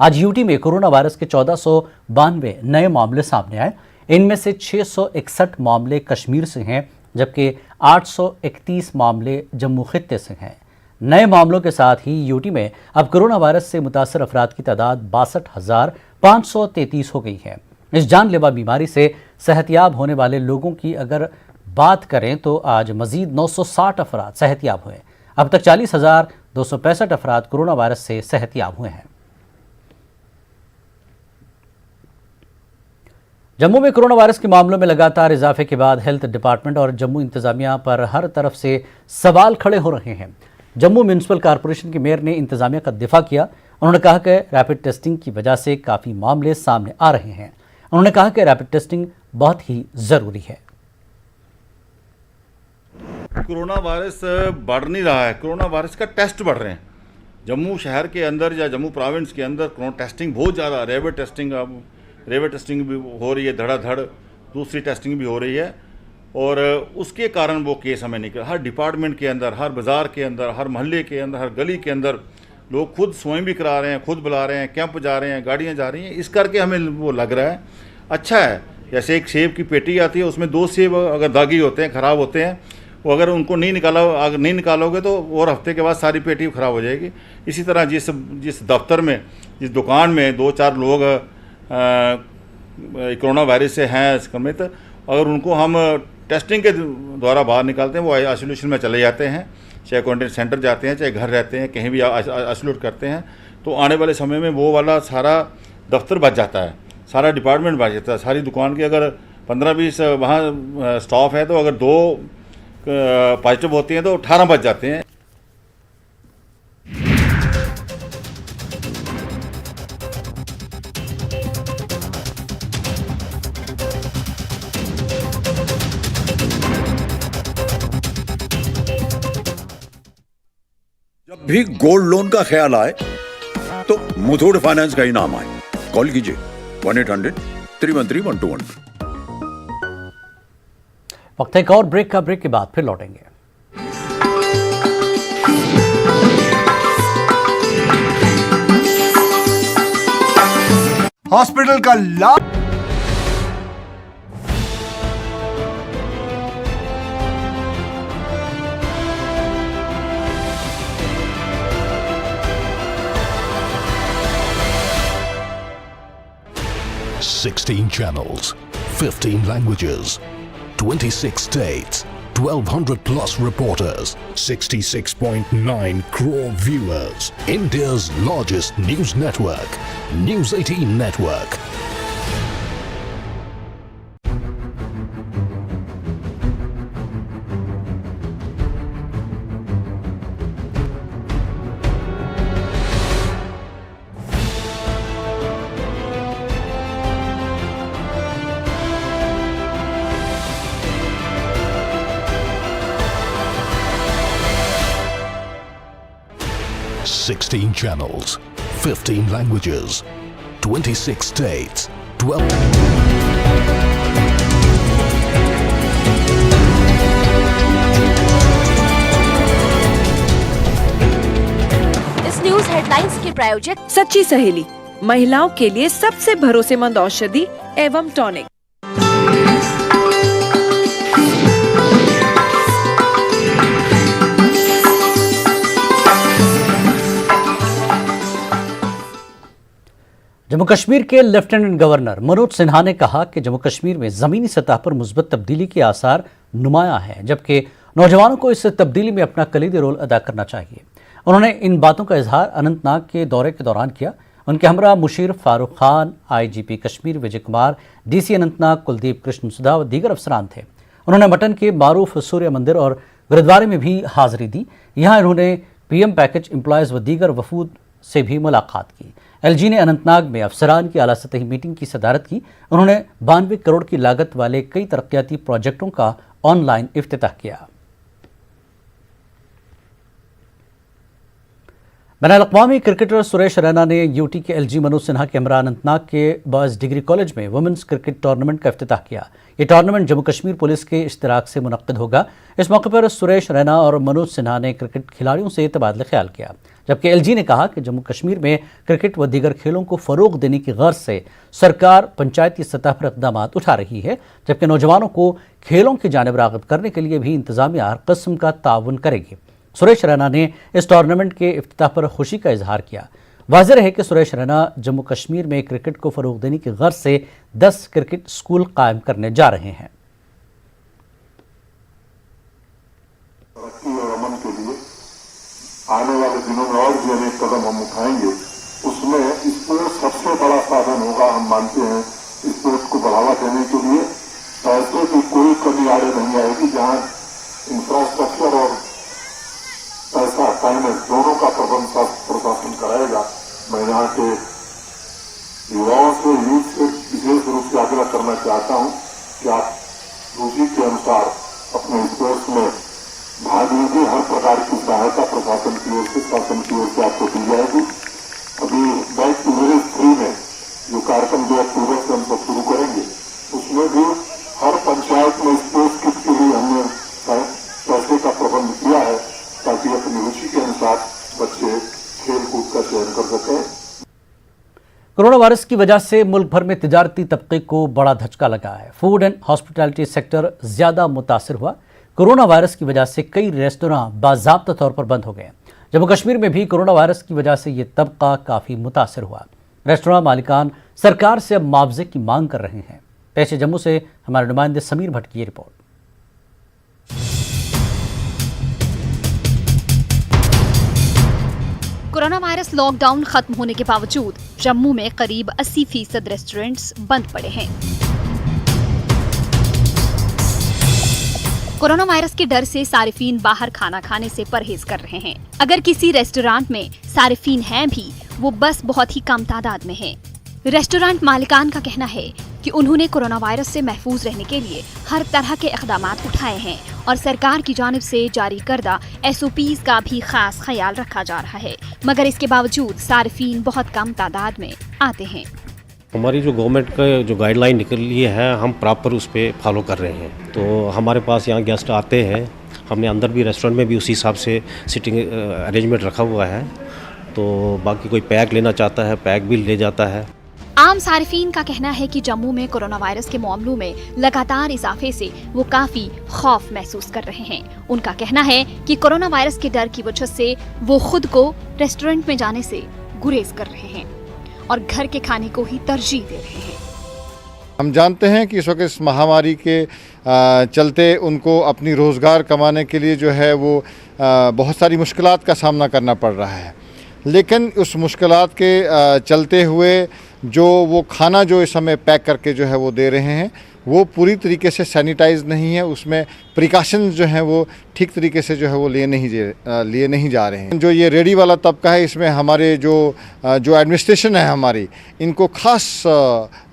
आज यूटी में कोरोना वायरस के 1492 नए मामले सामने आए। इनमें से 661 मामले कश्मीर से हैं, जबकि 831 मामले जम्मू खित्ते से हैं। नए मामलों के साथ ही यूटी में अब कोरोना वायरस से मुतासर अफराद की तादाद 62,533 हो गई है। इस जानलेवा बीमारी से सेहतियाब होने वाले लोगों की अगर बात करें तो आज मजीद 960 अफराद सेहतियाब हुए। अब तक 40,265 अफराद कोरोना वायरस से सेहतियाब हुए हैं। जम्मू में कोरोना वायरस के मामलों में लगातार इजाफे के बाद हेल्थ डिपार्टमेंट और जम्मू इंतजामिया पर हर तरफ से सवाल खड़े हो रहे हैं। जम्मू म्यूनिसिपल कॉरपोरेशन के मेयर ने इंतजामिया का दिफा किया। उन्होंने कहा कि रैपिड टेस्टिंग की वजह से काफ़ी मामले सामने आ रहे हैं। उन्होंने कहा कि रैपिड टेस्टिंग बहुत ही ज़रूरी है। कोरोना वायरस बढ़ नहीं रहा है, कोरोना वायरस का टेस्ट बढ़ रहे हैं। जम्मू शहर के अंदर या जम्मू प्रोविंस के अंदर कोरोना टेस्टिंग बहुत ज़्यादा, रैपिड टेस्टिंग भी हो रही है, धड़ाधड़ दूसरी टेस्टिंग भी हो रही है और उसके कारण वो केस हमें निकल, हर डिपार्टमेंट के अंदर, हर बाज़ार के अंदर, हर मोहल्ले के अंदर, हर गली के अंदर लोग खुद स्वयं भी करा रहे हैं, खुद बुला रहे हैं, कैंप जा रहे हैं, गाड़ियाँ जा रही हैं। इस करके हमें वो लग रहा है अच्छा है। जैसे एक सेब की पेटी आती है, उसमें 2 सेब अगर दागी होते हैं, ख़राब होते हैं, वो अगर उनको नहीं निकालोगे तो और हफ्ते के बाद सारी पेटी ख़राब हो जाएगी। इसी तरह जिस दफ्तर में, जिस दुकान में 2-4 लोग कोरोना वायरस से हैं संक्रमित, अगर उनको हम टेस्टिंग के द्वारा बाहर निकालते हैं, वो आइसोलेशन में चले जाते हैं, चाहे क्वारंटाइन सेंटर जाते हैं, चाहे घर रहते हैं, कहीं भी आइसोलेट करते हैं, तो आने वाले समय में वो वाला सारा दफ्तर बच जाता है, सारा डिपार्टमेंट बच जाता है। सारी दुकान की अगर 15-20 वहाँ स्टाफ है तो अगर 2 पॉजिटिव होती हैं तो 18 बच जाते हैं। जब भी गोल्ड लोन का ख्याल आए तो मुथूट फाइनेंस का ही नाम आए। कॉल कीजिए 1-800-313-1212। वक्त एक और ब्रेक के बाद फिर लौटेंगे। हॉस्पिटल का लाभ $16 channels, 15 languages, 26 states, 1,200 plus reporters, 66.9 crore viewers. India's largest news network, News 18 Network. $16 channels, 15 languages, 26 states, 12... इस न्यूज हेडलाइंस के प्रायोजक सच्ची सहेली, महिलाओं के लिए सबसे भरोसेमंद औषधि एवं टॉनिक। जम्मू कश्मीर के लेफ्टिनेंट गवर्नर मनोज सिन्हा ने कहा कि जम्मू कश्मीर में ज़मीनी सतह पर मुस्बत तब्दीली के आसार नुमाया हैं, जबकि नौजवानों को इस तब्दीली में अपना कलीदी रोल अदा करना चाहिए। उन्होंने इन बातों का इजहार अनंतनाग के दौरे के दौरान किया। उनके हमरा मुशीर फारूक खान, IGP कश्मीर विजय कुमार, DC अनंतनाग कुलदीप कृष्ण सुधा व दीगर अफसरान थे। उन्होंने मटन के मारूफ सूर्य मंदिर और गुरुद्वारे में भी हाजिरी दी। यहाँ इन्होंने PM पैकेज एम्प्लॉयज़ व दीगर वफूद से भी मुलाकात की। LG ने अनंतनाग में अफसरान की आला सतही मीटिंग की सदारत की। उन्होंने 92 करोड़ की लागत वाले कई तरक्याती प्रोजेक्टों का ऑनलाइन इफ्तिताह किया। बैनुल-अक़वामी क्रिकेटर सुरेश रैना ने UT के LG मनोज सिन्हा के हमरा अनंतनाग के बॉयज़ डिग्री कॉलेज में वुमेंस क्रिकेट टूर्नामेंट का इफ्तिताह किया। ये टूर्नामेंट जम्मू कश्मीर पुलिस के इश्तिराक से मुनक्किद होगा। इस मौके पर सुरेश रैना और मनोज सिन्हा ने क्रिकेट खिलाड़ियों से तबादला ख्याल किया, जबकि LG ने कहा कि जम्मू कश्मीर में क्रिकेट व दीगर खेलों को फ़रोग़ देने की गर्ज से सरकार पंचायती सतह पर इक़दाम उठा रही है, जबकि नौजवानों को खेलों की जानिब राग़िब करने के लिए भी इंतज़ामिया हर किस्म का ताउन करेगी। सुरेश रैना ने इस टूर्नामेंट के इफ्तिताह पर खुशी का इजहार किया। वाज़ेह है कि सुरेश रैना जम्मू कश्मीर में क्रिकेट को फरोग देने की गर्ज से 10 क्रिकेट स्कूल कायम करने जा रहे हैं। तरक्की और अमन के लिए आने वाले दिनों में और भी अनेक कदम हम उठाएंगे। उसमें स्पोर्ट्स सबसे बड़ा साधन होगा। हम मानते हैं स्पोर्ट्स को बढ़ावा देने के लिए पैसे की कोई कमी आड़े नहीं आएगी। जहां इंफ्रास्ट्रक्चर और पैसा फाइनेंस दोनों का प्रबंध प्रशासन कराएगा। मैं यहाँ के युवाओं से यूथ से विशेष रूप से आग्रह करना चाहता हूँ कि आप रुचि के अनुसार अपने स्पोर्ट्स में भाग लीजिए। हर प्रकार की सहायता प्रशासन की ओर से, शासन की ओर से आपको दी जाएगी। अभी बैक टू विलेज 3 में जो कार्यक्रम 2 अक्टूबर से हम सब शुरू करेंगे, उसमें भी हर पंचायत में स्पोर्ट्स किट के लिए हमने पैसे का प्रबंध किया है ताकि अपनी रुचि के अनुसार बच्चे खेल कूद का चयन कर सकें। कोरोना वायरस की वजह से मुल्क भर में तिजारती तबके को बड़ा धचका लगा है। फूड एंड हॉस्पिटैलिटी सेक्टर ज्यादा मुतासिर हुआ। कोरोना वायरस की वजह से कई रेस्तोरां बाज़ाब्ता तौर पर बंद हो गए। जम्मू कश्मीर में भी कोरोना वायरस की वजह से ये तबका काफ़ी मुतासिर हुआ। रेस्तोरां मालिकान सरकार से अब मुआवजे की मांग कर रहे हैं। पेश जम्मू से हमारे नुमाइंदे समीर भट्ट की रिपोर्ट। कोरोना वायरस लॉकडाउन खत्म होने के बावजूद जम्मू में करीब 80% रेस्टोरेंट्स बंद पड़े हैं। कोरोना वायरस के डर से सारिफीन बाहर खाना खाने से परहेज कर रहे हैं। अगर किसी रेस्टोरेंट में सारिफीन हैं भी, वो बस बहुत ही कम तादाद में हैं। रेस्टोरेंट मालिकान का कहना है कि उन्होंने कोरोना वायरस से महफूज रहने के लिए हर तरह के इक़दामात उठाए हैं और सरकार की जानिब से जारी करदा SOPs का भी खास ख्याल रखा जा रहा है, मगर इसके बावजूद सारिफीन बहुत कम तादाद में आते हैं। हमारी जो गवर्नमेंट का जो गाइडलाइन निकली है, हम प्रॉपर उस पर फॉलो कर रहे हैं। तो हमारे पास यहाँ गेस्ट आते हैं, हमने अंदर भी रेस्टोरेंट में भी उसी हिसाब से सिटिंग अरेंजमेंट रखा हुआ है। तो बाकी कोई पैक लेना चाहता है, पैक भी ले जाता है। आम सारिफीन का कहना है कि जम्मू में कोरोना वायरस के मामलों में लगातार इजाफे से वो काफी खौफ महसूस कर रहे हैं। उनका कहना है कि कोरोना वायरस के डर की वजह से वो खुद को रेस्टोरेंट में जाने से गुरेज कर रहे हैं और घर के खाने को ही तरजीह दे रहे हैं। हम जानते हैं कि इस वक्त इस महामारी के चलते उनको अपनी रोज़गार कमाने के लिए जो है वो बहुत सारी मुश्किलात का सामना करना पड़ रहा है, लेकिन उस मुश्किलात के चलते हुए जो वो खाना जो इस समय पैक करके जो है वो दे रहे हैं, वो पूरी तरीके से सैनिटाइज नहीं है। उसमें प्रिकॉशंस जो हैं वो ठीक तरीके से जो है वो लिए नहीं जा रहे हैं। जो ये रेडी वाला तबका है, इसमें हमारे जो एडमिनिस्ट्रेशन है हमारी, इनको खास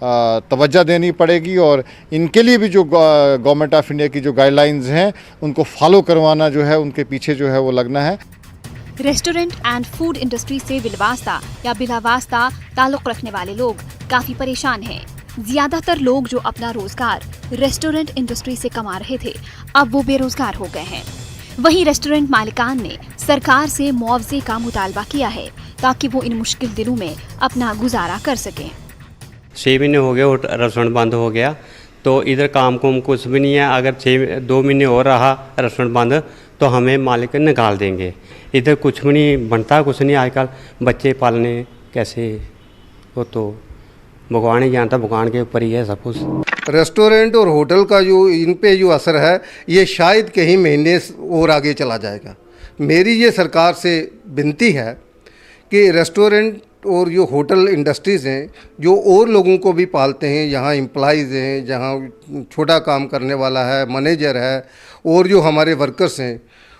तवज्जो देनी पड़ेगी और इनके लिए भी जो गवर्नमेंट ऑफ इंडिया की जो गाइडलाइंस हैं उनको फॉलो करवाना जो है, उनके पीछे जो है वो लगना है। रेस्टोरेंट एंड फूड इंडस्ट्री से बिलवास्ता या बिलावास्ता ताल्लुक रखने वाले लोग काफी परेशान हैं। ज्यादातर लोग जो अपना रोजगार रेस्टोरेंट इंडस्ट्री से कमा रहे थे, अब वो बेरोजगार हो गए हैं। वहीं रेस्टोरेंट मालिकान ने सरकार से मुआवजे का मुतालबा किया है ताकि वो इन मुश्किल दिनों में अपना गुजारा कर सकें। 6 महीने हो गए रेस्टोरेंट बंद हो गया, तो इधर काम कुछ भी नहीं है। अगर 2 महीने और रहा रेस्टोरेंट बंद तो हमें मालिक निकाल देंगे। इधर कुछ भी नहीं बनता, कुछ नहीं। आजकल बच्चे पालने कैसे, वो तो भगवान ही जानता, भगवान के ऊपर ही है सब कुछ। रेस्टोरेंट और होटल का जो इन पे जो असर है, ये शायद कई महीने और आगे चला जाएगा। मेरी ये सरकार से विनती है कि रेस्टोरेंट और जो होटल इंडस्ट्रीज़ हैं, जो और लोगों को भी पालते हैं, यहाँ एम्प्लॉइज़ हैं, जहाँ छोटा काम करने वाला है, मैनेजर है, और जो हमारे वर्कर्स हैं,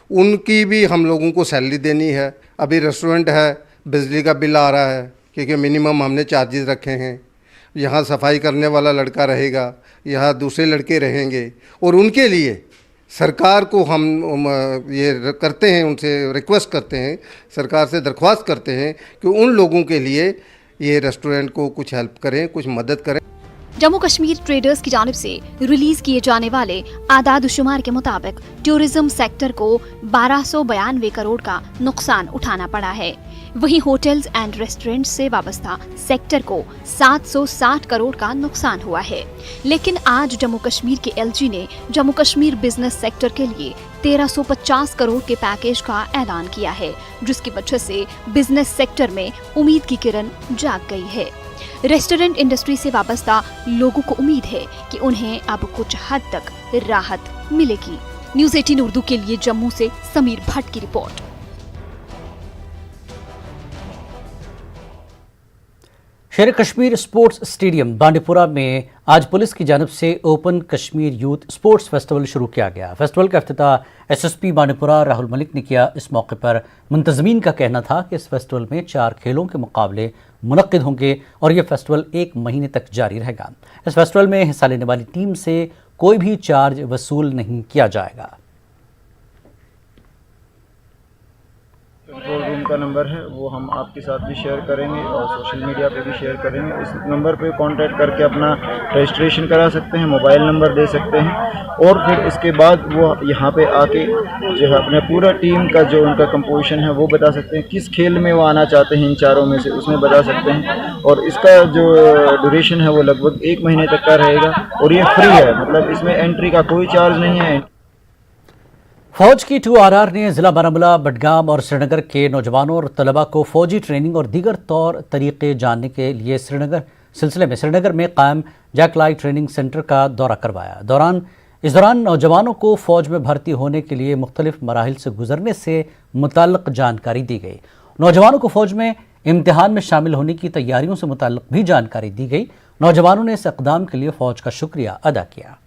उनकी भी हम लोगों को सैलरी देनी है। अभी रेस्टोरेंट है, बिजली का बिल आ रहा है क्योंकि मिनिमम हमने चार्जेस रखे हैं। यहाँ सफाई करने वाला लड़का रहेगा, यहाँ दूसरे लड़के रहेंगे, और उनके लिए सरकार को हम ये करते हैं, उनसे रिक्वेस्ट करते हैं, सरकार से दरख्वास्त करते हैं कि उन लोगों के लिए ये रेस्टोरेंट को कुछ हेल्प करें, कुछ मदद करें। जम्मू कश्मीर ट्रेडर्स की जानिब से रिलीज किए जाने वाले आदाद शुमार के मुताबिक टूरिज्म सेक्टर को 1292 करोड़ का नुकसान उठाना पड़ा है। वहीं होटल्स एंड रेस्टोरेंट से वाबस्ता सेक्टर को 760 करोड़ का नुकसान हुआ है। लेकिन आज जम्मू कश्मीर के एलजी ने जम्मू कश्मीर बिजनेस सेक्टर के लिए 1350 करोड़ के पैकेज का ऐलान किया है, जिसकी वजह से बिजनेस सेक्टर में उम्मीद की किरण जाग गई है। रेस्टोरेंट इंडस्ट्री से वाबस्ता लोगों को उम्मीद है कि उन्हें अब कुछ हद तक राहत मिलेगी। न्यूज़ 18 उर्दू के लिए जम्मू से समीर भट्ट की रिपोर्ट। शेर कश्मीर स्पोर्ट्स स्टेडियम बांडीपुरा में आज पुलिस की जानिब से open Kashmir youth sports festival शुरू किया गया। फेस्टिवल का इफ्तिताह एसएसपी बांडीपुरा राहुल मलिक ने किया। इस मौके पर मुंतजमीन का कहना था कि इस फेस्टिवल में 4 खेलों के मुकाबले मुनक्किद होंगे और ये फेस्टिवल 1 महीने तक जारी रहेगा। इस फेस्टिवल में हिस्सा लेने वाली टीम से कोई भी चार्ज वसूल नहीं किया जाएगा। कंट्रोल रूम का नंबर है वो हम आपके साथ भी शेयर करेंगे और सोशल मीडिया पे भी शेयर करेंगे। इस नंबर पे कांटेक्ट करके अपना रजिस्ट्रेशन करा सकते हैं, मोबाइल नंबर दे सकते हैं और फिर इसके बाद वो यहाँ पे आके जो है अपने पूरा टीम का जो उनका कंपोजिशन है वो बता सकते हैं, किस खेल में वो आना चाहते हैं इन चारों में से उसमें बता सकते हैं। और इसका जो ड्यूरेशन है वो लगभग 1 महीने तक का रहेगा और ये फ्री है, मतलब इसमें एंट्री का कोई चार्ज नहीं है। फौज की 2RR ने जिला बारामूला, बडगाम और श्रीनगर के नौजवानों और तलबा को फौजी ट्रेनिंग और दीगर तौर तरीके जानने के लिए श्रीनगर में कायम जैकलाई ट्रेनिंग सेंटर का दौरा करवाया। इस दौरान नौजवानों को फौज में भर्ती होने के लिए मुख्तलिफ मराहिल से गुजरने से मुताल्लिक जानकारी दी गई। नौजवानों को फौज में इम्तिहान में शामिल होने की तैयारियों से मुताल्लिक भी जानकारी दी गई। नौजवानों ने इस इक़दाम के लिए फौज का शुक्रिया अदा किया।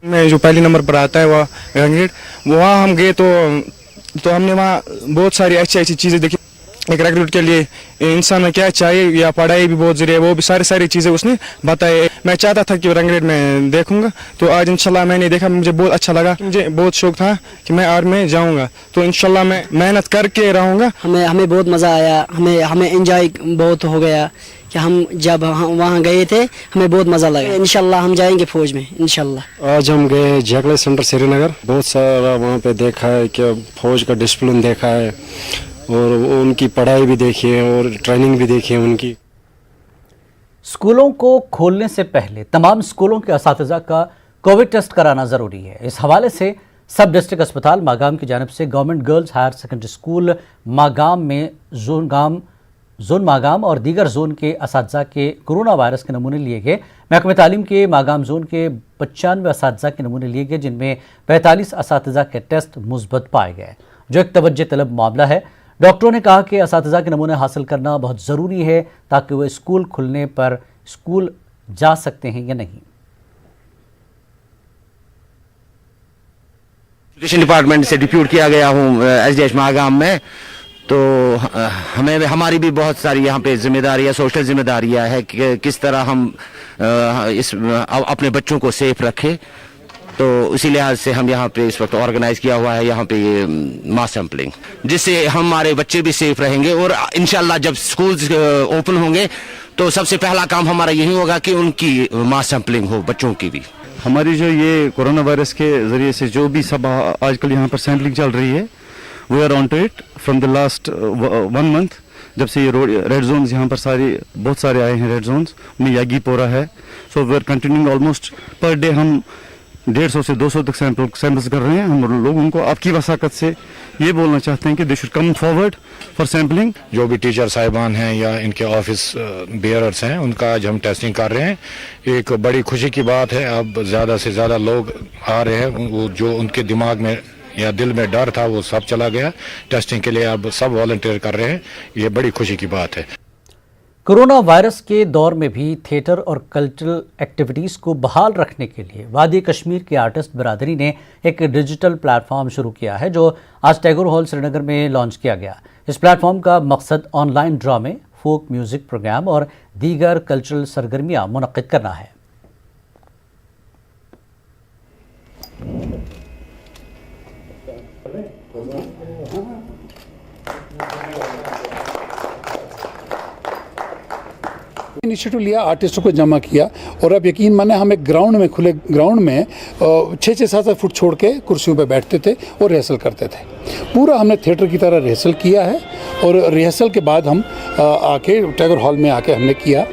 में जो पहले नंबर पर आता है वहाँ हम गए तो हमने वहाँ बहुत सारी अच्छी चीज़ें देखी। एक रिक्रूट के लिए इंसान में क्या चाहिए या पढ़ाई भी बहुत ज़रूरी है, वो भी सारी चीज़ें उसने बताए। मैं चाहता था कि रंगरेड में देखूंगा, तो आज इंशाल्लाह मैंने देखा, मुझे बहुत अच्छा लगा। मुझे बहुत शौक था कि मैं आर्मी में जाऊंगा, तो इंशाल्लाह मैं मेहनत करके रहूंगा। हमें बहुत मज़ा आया, हमें एंजॉय बहुत हो गया कि हम जब वहाँ गए थे हमें बहुत मज़ा लगा। इंशाल्लाह हम जाएंगे फौज में इंशाल्लाह। आज हम गए जैकलाई सेंटर श्रीनगर, बहुत सारा वहाँ पे देखा है कि फौज का डिसिप्लिन देखा है और उनकी पढ़ाई भी देखी है और ट्रेनिंग भी देखी है उनकी। स्कूलों को खोलने से पहले तमाम स्कूलों के असातिज़ा का कोविड टेस्ट कराना ज़रूरी है। इस हवाले से सब डिस्ट्रिक्ट अस्पताल मागाम की जानिब से government girls higher secondary school Magam में जोन मागाम और दीगर जोन के असातिज़ा के कोरोना वायरस के नमूने लिए गए। महकमे तालीम के मागाम जोन के 95 असातिज़ा के नमूने लिए गए, जिनमें 45 असातिज़ा के टेस्ट मुस्बत पाए गए, जो एक तवज्जो तलब मामला है। डॉक्टरों ने कहा कि असातिज़ा के नमूने हासिल करना बहुत ज़रूरी है ताकि वो स्कूल खुलने पर स्कूल जा सकते हैं या नहीं। एजुकेशन डिपार्टमेंट से डिप्यूट किया गया हूँ SDH मागाम में, तो हमें हमारी भी बहुत सारी यहाँ पे जिम्मेदारियाँ, सोशल जिम्मेदारियाँ है कि किस तरह हम अपने बच्चों को सेफ रखें। तो इसी लिहाज से हम यहाँ पे इस वक्त ऑर्गेनाइज किया हुआ है यहाँ पे ये मास सैम्पलिंग, जिससे हमारे बच्चे भी सेफ रहेंगे। और इंशाल्लाह जब स्कूल्स ओपन होंगे तो सबसे पहला काम हमारा यही होगा कि उनकी मास सैम्पलिंग हो, बच्चों की भी। हमारी जो ये कोरोना वायरस के ज़रिए से जो भी सब आजकल यहाँ पर सैम्पलिंग चल रही है, we are on to it from the last 1 month, जब से ये रेड जोन्स यहाँ पर बहुत सारे आए हैं। रेड जोन्स में यागीपोरा है, so we are continuing almost per day हम 150 से 200 तक सैंपल्स कर रहे हैं। हम लोगों को आपकी वसाकत से ये बोलना चाहते हैं कि they should come forward for sampling. जो भी टीचर साहिबान हैं या इनके ऑफिस बेयरर्स हैं, उनका आज हम टेस्टिंग कर रहे हैं। एक बड़ी खुशी की बात है, अब ज़्यादा से ज़्यादा लोग आ रहे हैं, वो जो उनके दिमाग में या दिल में डर था वो सब चला गया। टेस्टिंग के लिए अब सब वॉलंटियर कर रहे हैं, ये बड़ी खुशी की बात है। कोरोना वायरस के दौर में भी थिएटर और कल्चरल एक्टिविटीज़ को बहाल रखने के लिए वादी कश्मीर की आर्टिस्ट बरादरी ने एक डिजिटल प्लेटफॉर्म शुरू किया है, जो आज टैगोर हॉल श्रीनगर में लॉन्च किया गया। इस प्लेटफॉर्म का मकसद ऑनलाइन ड्रामे, फोक म्यूज़िक प्रोग्राम और दीगर कल्चरल सरगर्मियाँ मुनक्किद करना है। इनिशिएटिव लिया, आर्टिस्टों को जमा किया और अब यकीन माने हम एक ग्राउंड में, खुले ग्राउंड में 6-6, 7-7 फुट छोड़ के कुर्सियों पे बैठते थे और रिहर्सल करते थे। पूरा हमने थिएटर की तरह रिहर्सल किया है और रिहर्सल के बाद हम आके टैगोर हॉल में आके हमने किया,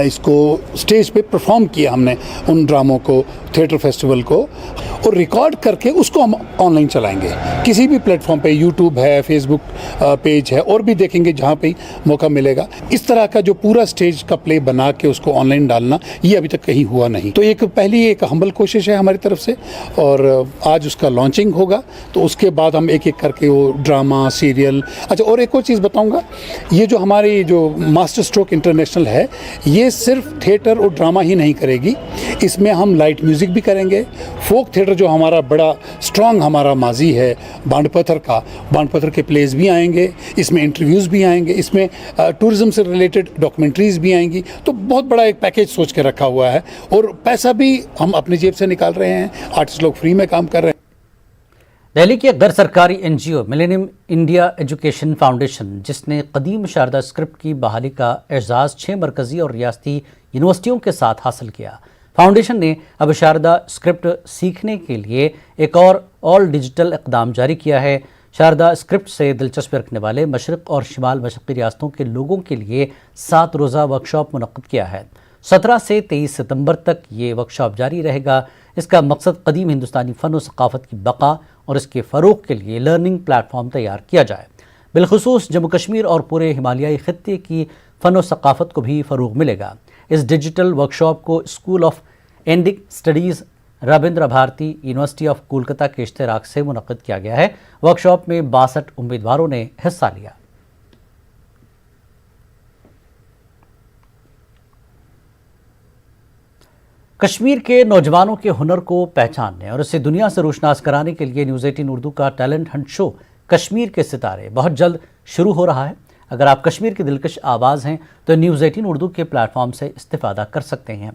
इसको स्टेज पे परफॉर्म किया हमने उन ड्रामों को, थिएटर फेस्टिवल को, और रिकॉर्ड करके उसको हम ऑनलाइन चलाएंगे किसी भी प्लेटफॉर्म पे। यूट्यूब है, फेसबुक पेज है, और भी देखेंगे जहाँ पे मौका मिलेगा। इस तरह का जो पूरा स्टेज का प्ले बना के उसको ऑनलाइन डालना, ये अभी तक कहीं हुआ नहीं। तो एक पहली एक हम्बल कोशिश है हमारी तरफ से और आज उसका लॉन्चिंग होगा, तो उसके बाद हम एक एक करके वो ड्रामा, सीरियल। अच्छा, और एक और चीज़ बताऊँगा, ये जो हमारी जो मास्टर स्ट्रोक इंटरनेशनल है, ये सिर्फ थिएटर और ड्रामा ही नहीं करेगी, इसमें हम लाइट म्यूज़िक भी करेंगे। फोक थिएटर जो हमारा बड़ा स्ट्रॉन्ग हमारा माजी है बांडपत्थर का, बांडपत्थर के प्लेज भी आएंगे, इसमें इंटरव्यूज़ भी आएंगे, इसमें टूरिज़्म से रिलेटेड डॉक्यूमेंट्रीज़ भी आएंगी। तो बहुत बड़ा एक पैकेज सोच के रखा हुआ है और पैसा भी हम अपनी जेब से निकाल रहे हैं, आर्टिस्ट लोग फ्री में काम कर रहे हैं। दिल्ली की एक गैर सरकारी NGO millennium India education foundation, जिसने कदीम शारदा स्क्रिप्ट की बहाली का एजाज़ 6 मरकज़ी और रियासती यूनिवर्सिटियों के साथ हासिल किया। फाउंडेशन ने अब शारदा स्क्रिप्ट सीखने के लिए एक और ऑल डिजिटल इक़दाम जारी किया है। शारदा स्क्रिप्ट से दिलचस्पी रखने वाले मशरक़ और शिमाल मशरक़ी रियासतों के लोगों के लिए 7 रोज़ा वर्कशॉप मुनक़्क़द किया है। 17 से 23 सितंबर तक ये वर्कशॉप जारी रहेगा। इसका मकसद कदीम हिंदुस्तानी फ़न और सक़ाफ़त की बक़ा और इसके फ़रोग़ के लिए लर्निंग प्लेटफॉर्म तैयार किया जाए। बिलख़ुसूस जम्मू कश्मीर और पूरे हिमालयाई ख़ित्ते की फ़न और सक़ाफ़त को भी फ़रोग़ मिलेगा। इस डिजिटल वर्कशॉप को school of Indic studies, Rabindra Bharati university of Kolkata के इश्तिराक से मुनक़्क़द किया गया है। वर्कशॉप में 62 उम्मीदवारों ने हिस्सा लिया। कश्मीर के नौजवानों के हुनर को पहचानने और इसे दुनिया से रोशनास कराने के लिए न्यूज़ 18 उर्दू का टैलेंट हंट शो कश्मीर के सितारे बहुत जल्द शुरू हो रहा है। अगर आप कश्मीर की दिलकश आवाज़ हैं तो न्यूज़ 18 उर्दू के प्लेटफॉर्म से इस्तेफ़ादा कर सकते हैं।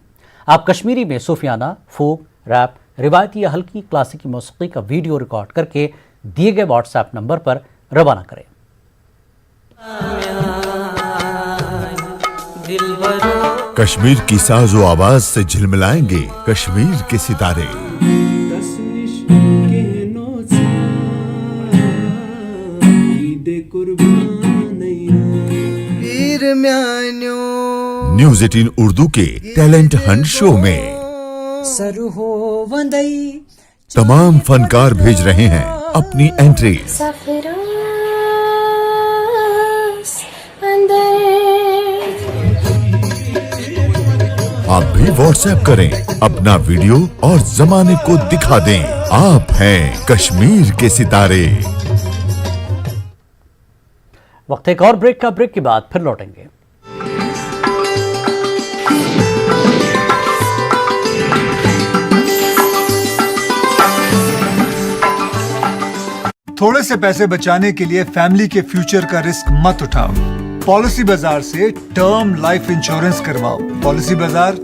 आप कश्मीरी में सूफियाना, फोक, रैप, रिवायती या हल्की क्लासिकी मौसीक़ी का वीडियो रिकॉर्ड करके दिए गए व्हाट्सएप नंबर पर रवाना करें। कश्मीर की साजो आवाज से झिलमिलाएंगे कश्मीर के सितारे। न्यूज़ 18 उर्दू के टैलेंट हंट शो में तमाम फनकार भेज रहे हैं अपनी एंट्री। आप भी व्हाट्सएप करें अपना वीडियो और जमाने को दिखा दें आप हैं कश्मीर के सितारे। वक्त एक और ब्रेक का, ब्रेक के बाद फिर लौटेंगे। थोड़े से पैसे बचाने के लिए फैमिली के फ्यूचर का रिस्क मत उठाओ। पॉलिसी बाजार से टर्म लाइफ इंश्योरेंस करवाओ। पॉलिसी बाजार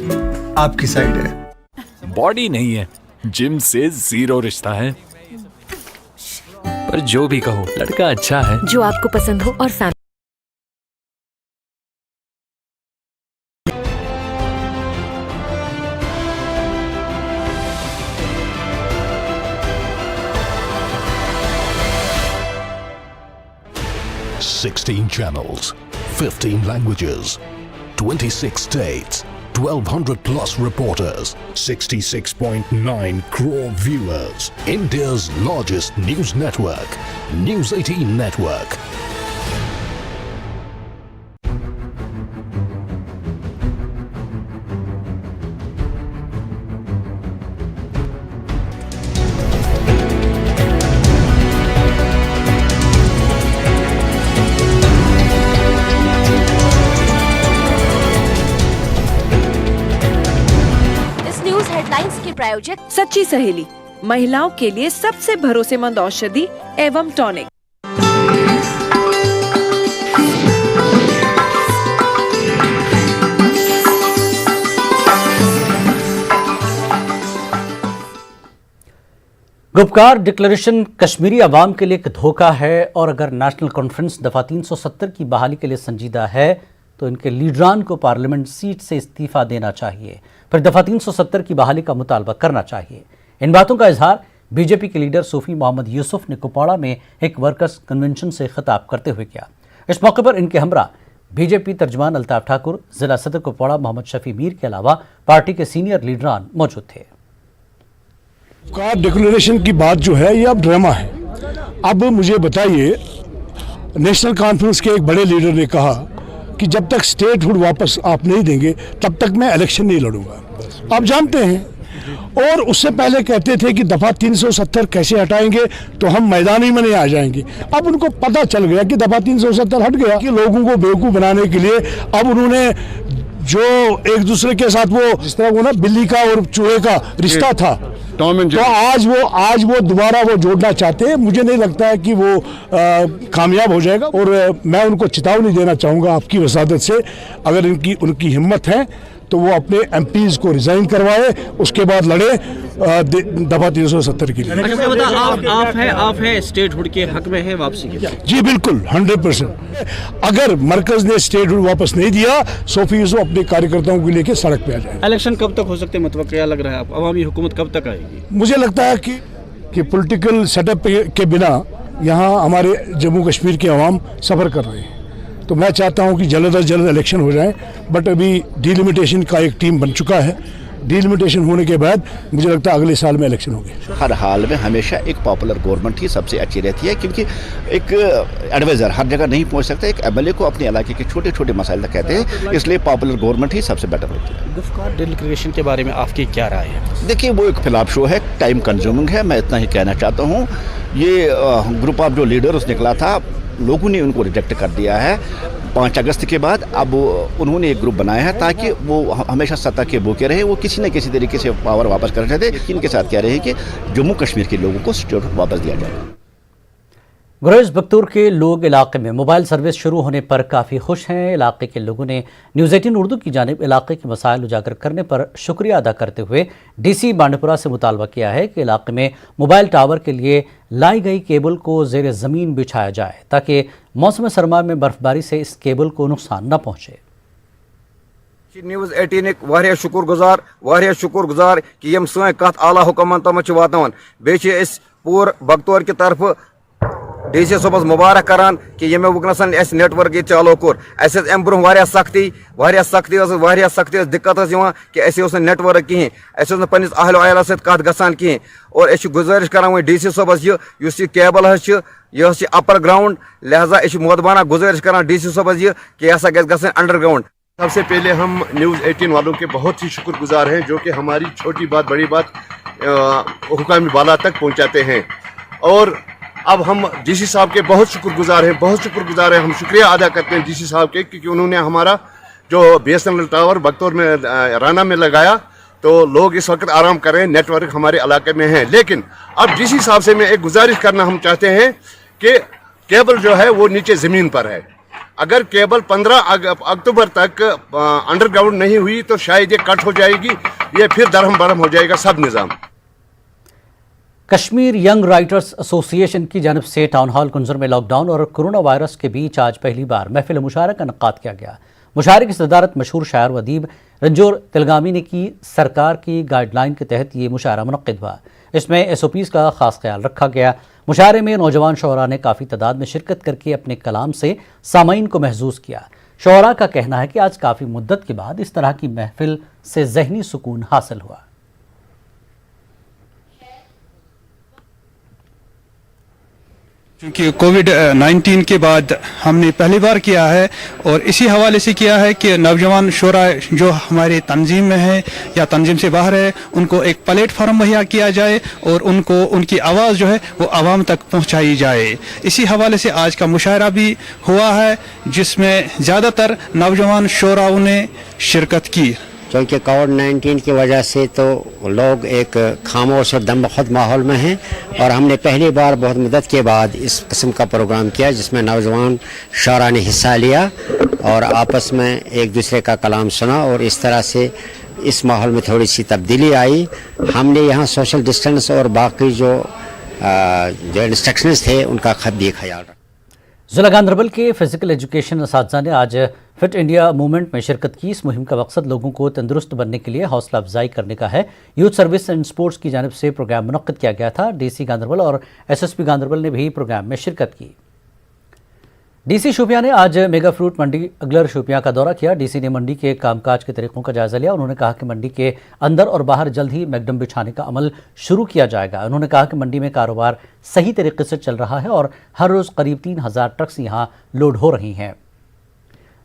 आपकी साइड है। बॉडी नहीं है, जिम से जीरो रिश्ता है, पर जो भी कहो लड़का अच्छा है जो आपको पसंद हो और family. $16 channels, 15 languages, 26 states, 1,200 plus reporters, 66.9 crore viewers. India's largest news network, News 18 Network. प्रायोजक सच्ची सहेली, महिलाओं के लिए सबसे भरोसेमंद औषधि एवं टॉनिक। गुपकार डिक्लेरेशन कश्मीरी अवाम के लिए एक धोखा है और अगर नेशनल कॉन्फ्रेंस दफा 370 की बहाली के लिए संजीदा है तो इनके लीडरान को पार्लियामेंट सीट से इस्तीफा देना चाहिए, फिर दफा 370 की बहाली का मुतालबा करना चाहिए। इन बातों का इजहार बीजेपी के लीडर सूफी मोहम्मद यूसुफ ने कुपवाड़ा में एक वर्कर्स कन्वेंशन से खिताब करते हुए किया। इस मौके पर इनके हमरा बीजेपी तर्जमान अल्ताफ ठाकुर, जिला सदर कुपवाड़ा मोहम्मद शफी मीर के अलावा पार्टी के सीनियर लीडरान मौजूद थे। डिक्लेरेशन की बात जो है ये अब ड्रामा है। अब मुझे बताइए, नेशनल कॉन्फ्रेंस के एक बड़े लीडर ने कहा कि जब तक स्टेटहुड वापस आप नहीं देंगे तब तक मैं इलेक्शन नहीं लड़ूंगा। आप जानते हैं, और उससे पहले कहते थे कि दफा 370 कैसे हटाएंगे तो हम मैदानी में नहीं आ जाएंगे। अब उनको पता चल गया कि दफा 370 हट गया कि लोगों को बेवकूफ़ बनाने के लिए अब उन्होंने जो एक दूसरे के साथ वो जिस तरह वो ना बिल्ली का और चूहे का रिश्ता था, तो आज वो दोबारा वो जोड़ना चाहते हैं। मुझे नहीं लगता है कि वो कामयाब हो जाएगा, और मैं उनको चेतावनी देना चाहूँगा आपकी वसादत से, अगर उनकी हिम्मत है तो वो अपने एमपीज को रिजाइन करवाए, उसके बाद लड़े दफा 370 के लिए। आप है स्टेटहुड के हक में है वापसी के? जी बिल्कुल 100%। अगर मरकज ने स्टेटहुड वापस नहीं दिया, सोफी यूसुफ अपने कार्यकर्ताओं को लेकर सड़क पे आ जाए। इलेक्शन कब तक हो सकते हैं, मतलब क्या लग रहा है आपको, अवामी हुकूमत कब तक आएगी? मुझे लगता है कि पॉलिटिकल सेटअप के बिना यहाँ हमारे जम्मू कश्मीर के अवाम सफ़र कर रहे हैं, तो मैं चाहता हूं कि जल्द अज जल्द इलेक्शन हो जाए। बट अभी डिलिमिटेशन का एक टीम बन चुका है, डिलिमिटेशन होने के बाद मुझे लगता है अगले साल में इलेक्शन होंगे। हर हाल में हमेशा एक पॉपुलर गवर्नमेंट ही सबसे अच्छी रहती है, क्योंकि एक एडवाइज़र हर जगह नहीं पहुंच सकता। एक एमएलए को अपने इलाके के छोटे छोटे मसाइल तक कहते हैं, इसलिए पॉपुलर गवर्नमेंट ही सबसे बेटर होती है। गुफ्कार डिक्लेरेशन के बारे में आपकी क्या राय है? देखिए, वो एक फिलाप शो है, टाइम कंज्यूमिंग है। मैं इतना ही कहना चाहता हूँ, ये ग्रुप ऑफ जो लीडर्स निकला था, लोगों ने उनको रिजेक्ट कर दिया है 5 अगस्त के बाद। अब उन्होंने एक ग्रुप बनाया है ताकि वो हमेशा सत्ता के भूखे रहे, वो किसी न किसी तरीके से पावर वापस करना चाहते हैं। इनके साथ कह रहे हैं कि जम्मू कश्मीर के लोगों को स्टेटहुड वापस दिया जाए। गुरेज बख्तूर के लोग इलाके में मोबाइल सर्विस शुरू होने पर काफ़ी खुश हैं। इलाके के लोगों ने न्यूज़ 18 उर्दू की जानिब इलाके के मसाइल उजागर करने पर शुक्रिया अदा करते हुए डीसी बांडीपुरा से मुतालबा किया है कि इलाके में मोबाइल टावर के लिए लाई गई केबल को ज़ेर ज़मीन बिछाया जाए ताकि मौसम सरमा में बर्फबारी से इस केबल को नुकसान न पहुँचे। न्यूज़ 18 शुक्रगुजार कि यम सन कत आला हुकमान तम वातान। बे पूर बख्तौर की तरफ डीसी सोबस मुबारक करान कि ये वनसन नेटवर्क ये चालू कोर। अम ब्रोह सख्ती दिक्कत कि नेटवर्क कहें, पन्निस अहल अयाल कत गसान कहें। और गुजारिश करान डीसी सोबस ये केबल यह अपर ग्राउंड, लिहाजा मोदबाना गुजारिश करान डीसी सोबस कि यह गसन अंडरग्राउंड। सबसे पहले हम न्यूज़ 18 वालों के बहुत ही शुक्रगुजार हैं, जो कि हमारी छोटी बात बड़ी बात हुकामी बाला तक पहुंचाते हैं। और अब हम डीसी साहब के बहुत शुक्रगुजार हैं। हम शुक्रिया अदा करते हैं डीसी साहब के, क्योंकि उन्होंने हमारा जो BSNL टावर बख्तौर में राना में लगाया, तो लोग इस वक्त आराम कर रहे हैं, नेटवर्क हमारे इलाके में है। लेकिन अब डीसी साहब से मैं एक गुजारिश करना हम चाहते हैं कि केबल जो है वो नीचे ज़मीन पर है। अगर केबल 15 अक्टूबर तक अंडरग्राउंड नहीं हुई तो शायद ये कट हो जाएगी, ये फिर दरहम बरहम हो जाएगा सब निज़ाम। कश्मीर यंग राइटर्स एसोसिएशन की जानब से टाउन हॉल कुंजर में लॉकडाउन और कोरोना वायरस के बीच आज पहली बार महफिल मुशायरा का इनेकाद किया गया। मुशायरे की सदारत मशहूर शायर व अदीब रंजोर तिलगामी ने की। सरकार की गाइडलाइन के तहत ये मुशायरा मुनक्किद हुआ। इसमें SOPs का खास ख्याल रखा गया। मुशायरे में नौजवान शोहरा ने काफ़ी तादाद में शिरकत करके अपने कलाम से सामाईन को महजूज किया। शोहरा का कहना है कि आज काफ़ी मुद्दत के बाद इस तरह की महफिल से जहनी सुकून हासिल हुआ। क्योंकि कोविड-19 के बाद हमने पहली बार किया है, और इसी हवाले से किया है कि नौजवान शोरा जो हमारे तंजीम में है या तंजीम से बाहर है, उनको एक प्लेटफार्म मुहैया किया जाए और उनको उनकी आवाज़ जो है वो आवाम तक पहुंचाई जाए। इसी हवाले से आज का मुशायरा भी हुआ है, जिसमें ज़्यादातर नौजवान शोराओं ने शिरकत की। क्योंकि कोविड-19 की वजह से तो लोग एक खामोश और दमबख्त माहौल में हैं, और हमने पहली बार बहुत मुद्दत के बाद इस किस्म का प्रोग्राम किया जिसमें नौजवान शोरा ने हिस्सा लिया और आपस में एक दूसरे का कलाम सुना, और इस तरह से इस माहौल में थोड़ी सी तब्दीली आई। हमने यहाँ सोशल डिस्टेंस और बाकी जो इंस्ट्रक्शंस थे उनका भी ख्याल रखा। जिला गांधरबल के फिजिकल एजुकेशन असातिज़ा ने आज फिट इंडिया मूवमेंट में शिरकत की। इस मुहिम का मकसद लोगों को तंदुरुस्त बनने के लिए हौसला अफजाई करने का है। यूथ सर्विस एंड स्पोर्ट्स की जानिब से प्रोग्राम मुनक्किद किया गया था। डीसी गांधरबल और एसएसपी गांधरबल ने भी प्रोग्राम में शिरकत की। डीसी शोपियां ने आज मेगा फ्रूट मंडी अगलर शोपियां का दौरा किया। डीसी ने मंडी के कामकाज के तरीकों का जायजा लिया। उन्होंने कहा कि मंडी के अंदर और बाहर जल्द ही मैकडम बिछाने का अमल शुरू किया जाएगा। उन्होंने कहा कि मंडी में कारोबार सही तरीके से चल रहा है और हर रोज करीब 3000 ट्रक्स यहां लोड हो रही हैं।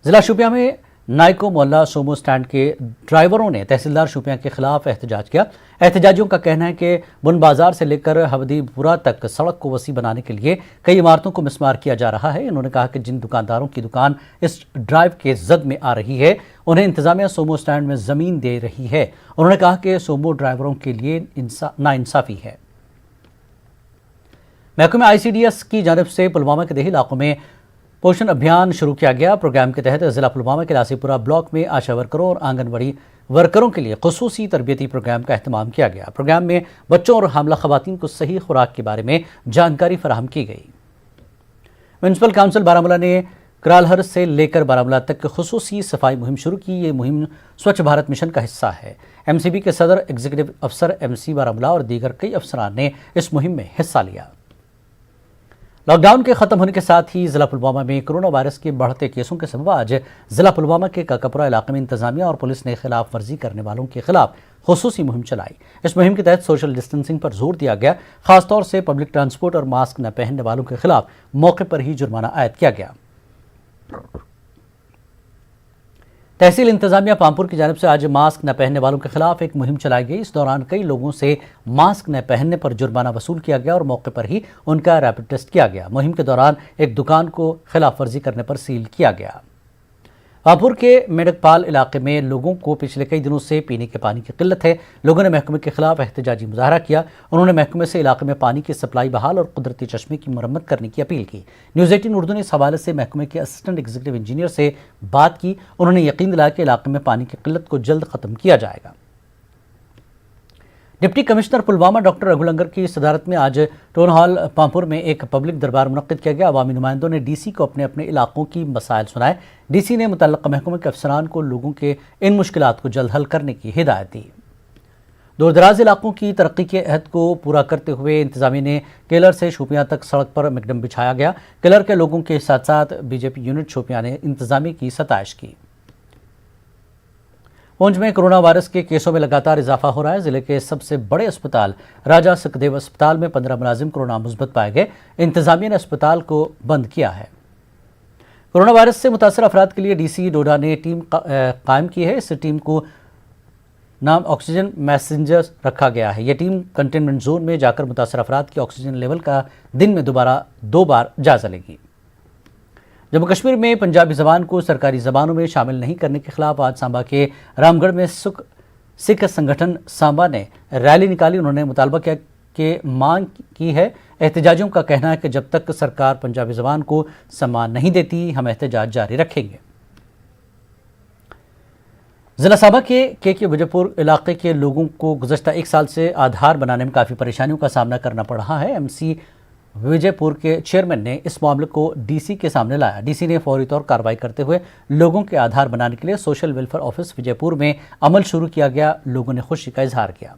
जिला शोपियां में नाइको मोहल्ला सोमो स्टैंड के ड्राइवरों ने तहसीलदार शोपियां के खिलाफ एहतजाज किया। एहतजाजियों का कहना है कि बुन बाजार से लेकर हवदीपुरा तक सड़क को वसी बनाने के लिए कई इमारतों को मिसमार किया जा रहा है। उन्होंने कहा कि जिन दुकानदारों की दुकान इस ड्राइव के जद में आ रही है उन्हें इंतजामिया सोमो स्टैंड में जमीन दे रही है। उन्होंने कहा कि सोमो ड्राइवरों के लिए नाइंसाफी है। महकमे ICDS की जानिब से पुलवामा के देही इलाकों में पोषण अभियान शुरू किया गया। प्रोग्राम के तहत जिला पुलवामा के लासीपुरा ब्लॉक में आशा वर्करों और आंगनबाड़ी वर्करों के लिए खुसूसी तरबियती प्रोग्राम का एहतमाम किया गया। प्रोग्राम में बच्चों और हामला खवातीन को सही खुराक के बारे में जानकारी फराहम की गई। म्यूनसिपल काउंसिल बारामूला ने करालहर से लेकर बारामूला तक खुसूसी सफाई मुहिम शुरू की। ये मुहिम स्वच्छ भारत मिशन का हिस्सा है। MCB के सदर एग्जीक्यूटिव अफसर MC बारामूला और दीगर कई अफसरान ने इस मुहिम में हिस्सा लिया। लॉकडाउन के खत्म होने के साथ ही जिला पुलवामा में कोरोना वायरस के बढ़ते केसों के सबब आज जिला पुलवामा के काकापुरा इलाके में इंतजामिया और पुलिस ने खिलाफ वर्जी करने वालों के खिलाफ खुसूसी मुहिम चलाई। इस मुहिम के तहत सोशल डिस्टेंसिंग पर जोर दिया गया। खासतौर से पब्लिक ट्रांसपोर्ट और मास्क न पहनने वालों के खिलाफ मौके पर ही जुर्माना आयद किया गया। तहसील इंतजामिया पामपुर की जानिब से आज मास्क न पहनने वालों के खिलाफ एक मुहिम चलाई गई। इस दौरान कई लोगों से मास्क न पहनने पर जुर्माना वसूल किया गया और मौके पर ही उनका रैपिड टेस्ट किया गया। मुहिम के दौरान एक दुकान को खिलाफ वर्जी करने पर सील किया गया। पामपुर के मेडकपाल इलाके में लोगों को पिछले कई दिनों से पीने के पानी की किल्लत है। लोगों ने महकमे के खिलाफ एहतजाजी मुजाहरा किया। उन्होंने महकमे से इलाके में पानी की सप्लाई बहाल और कुदरती चश्मे की मरम्मत करने की अपील की। न्यूज़ 18 उर्दू ने इस हवाले से महकमे के असिस्टेंट एग्जीक्यूटिव इंजीनियर से बात की। उन्होंने यकीन दिलाया कि इलाके में पानी की किल्लत को जल्द खत्म किया जाएगा। डिप्टी कमिश्नर पुलवामा डॉक्टर रघुलंगर की सदारत में आज टाउन हॉल पामपुर में एक पब्लिक दरबार मुनक्किद किया गया। अवामी नुमाइंदों ने DC को अपने अपने इलाकों की मसाइल सुनाए। DC ने मुतल्लिक़ा महकमे के अफसरान को लोगों के इन मुश्किलात को जल्द हल करने की हिदायत दी। दूर दराज इलाकों की तरक्की के अहद को पूरा करते हुए इंतजामिया ने केलर से शोपियां तक सड़क पर मैकडम बिछाया गया। केलर के लोगों के साथ साथ BJP यूनिट शोपियां ने इंतजामिया की सताइश की। पुंछ में कोरोना वायरस के केसों में लगातार इजाफा हो रहा है। जिले के सबसे बड़े अस्पताल राजा सुखदेव अस्पताल में 15 मुलाजिम कोरोना मुस्बत पाए गए। इंतजामिया ने अस्पताल को बंद किया है। कोरोना वायरस से मुतासर अफराद के लिए DC डोडा ने टीम कायम की है। इस टीम को नाम ऑक्सीजन मैसेंजर रखा गया है। यह टीम कंटेनमेंट जोन में जाकर मुतासर अफराद की ऑक्सीजन लेवल का दिन में 2 बार जायजा लेगी। जम्मू कश्मीर में पंजाबी ज़बान को सरकारी ज़बानों में शामिल नहीं करने के खिलाफ आज सांबा के रामगढ़ में सिख संगठन सांबा ने रैली निकाली। उन्होंने मुतालबा किया कि मांग की है। एहतजाजियों का कहना है कि जब तक सरकार पंजाबी ज़बान को सम्मान नहीं देती हम एहतजाज जारी रखेंगे। जिला सांबा के KK विजयपुर इलाके के लोगों को गुज़श्ता 1 साल से आधार बनाने में काफ़ी परेशानियों का सामना करना पड़ रहा है। MC विजयपुर के चेयरमैन ने इस मामले को DC के सामने लाया। DC ने फौरी तौर कार्रवाई करते हुए लोगों के आधार बनाने के लिए सोशल वेलफेयर ऑफिस विजयपुर में अमल शुरू किया गया। लोगों ने खुशी का इजहार किया।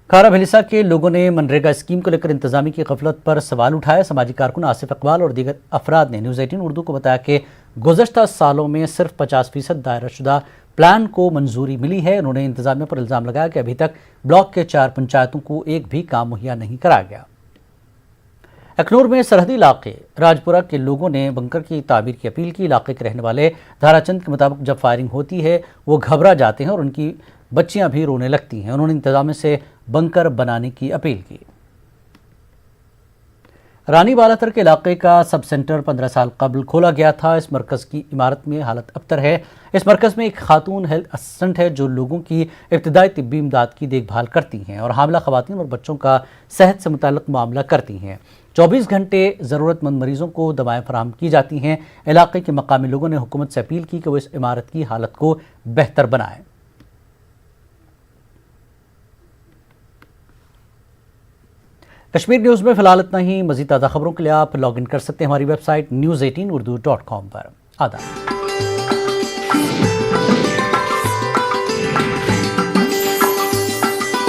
खारा भलिसा के लोगों ने मनरेगा स्कीम को लेकर इंतजामी की गफलत पर सवाल उठाया। समाजी कारकुन आसिफ इकबाल और दीगर अफराद ने न्यूज़ 18 उर्दू को बताया कि गुज़श्ता सालों में सिर्फ 50% दायराशुदा प्लान को मंजूरी मिली है। उन्होंने इंतजामिया पर इल्ज़ाम लगाया कि अभी तक ब्लॉक के 4 पंचायतों को एक भी काम मुहैया नहीं कराया गया। अखनूर में सरहदी इलाके राजपुरा के लोगों ने बंकर की तामीर की अपील की। इलाके के रहने वाले धाराचंद के मुताबिक जब फायरिंग होती है वो घबरा जाते हैं और उनकी बच्चियां भी रोने लगती हैं। उन्होंने इंतजामिया से बंकर बनाने की अपील की। रानी बालातर के इलाके का सब सेंटर 15 साल कबल खोला गया था। इस मरकज़ की इमारत में हालत अबतर है। इस मरकज़ में एक खातून हेल्थ असिस्टेंट है जो लोगों की इब्तदाई तिब्बी इमदाद की देखभाल करती हैं और हामला खवातीन और बच्चों का सेहत से मुताल्लिक़ मामला करती हैं। 24 घंटे ज़रूरतमंद मरीज़ों को दवाएँ फराहम की जाती हैं। इलाके के मकामी लोगों ने हुकूमत से अपील की कि वो इस इमारत की हालत को बेहतर बनाएं। कश्मीर न्यूज़ में फिलहाल इतना ही। मज़ीद ताज़ा खबरों के लिए आप लॉग इन कर सकते हैं हमारी वेबसाइट news18urdu.com पर। आदाब।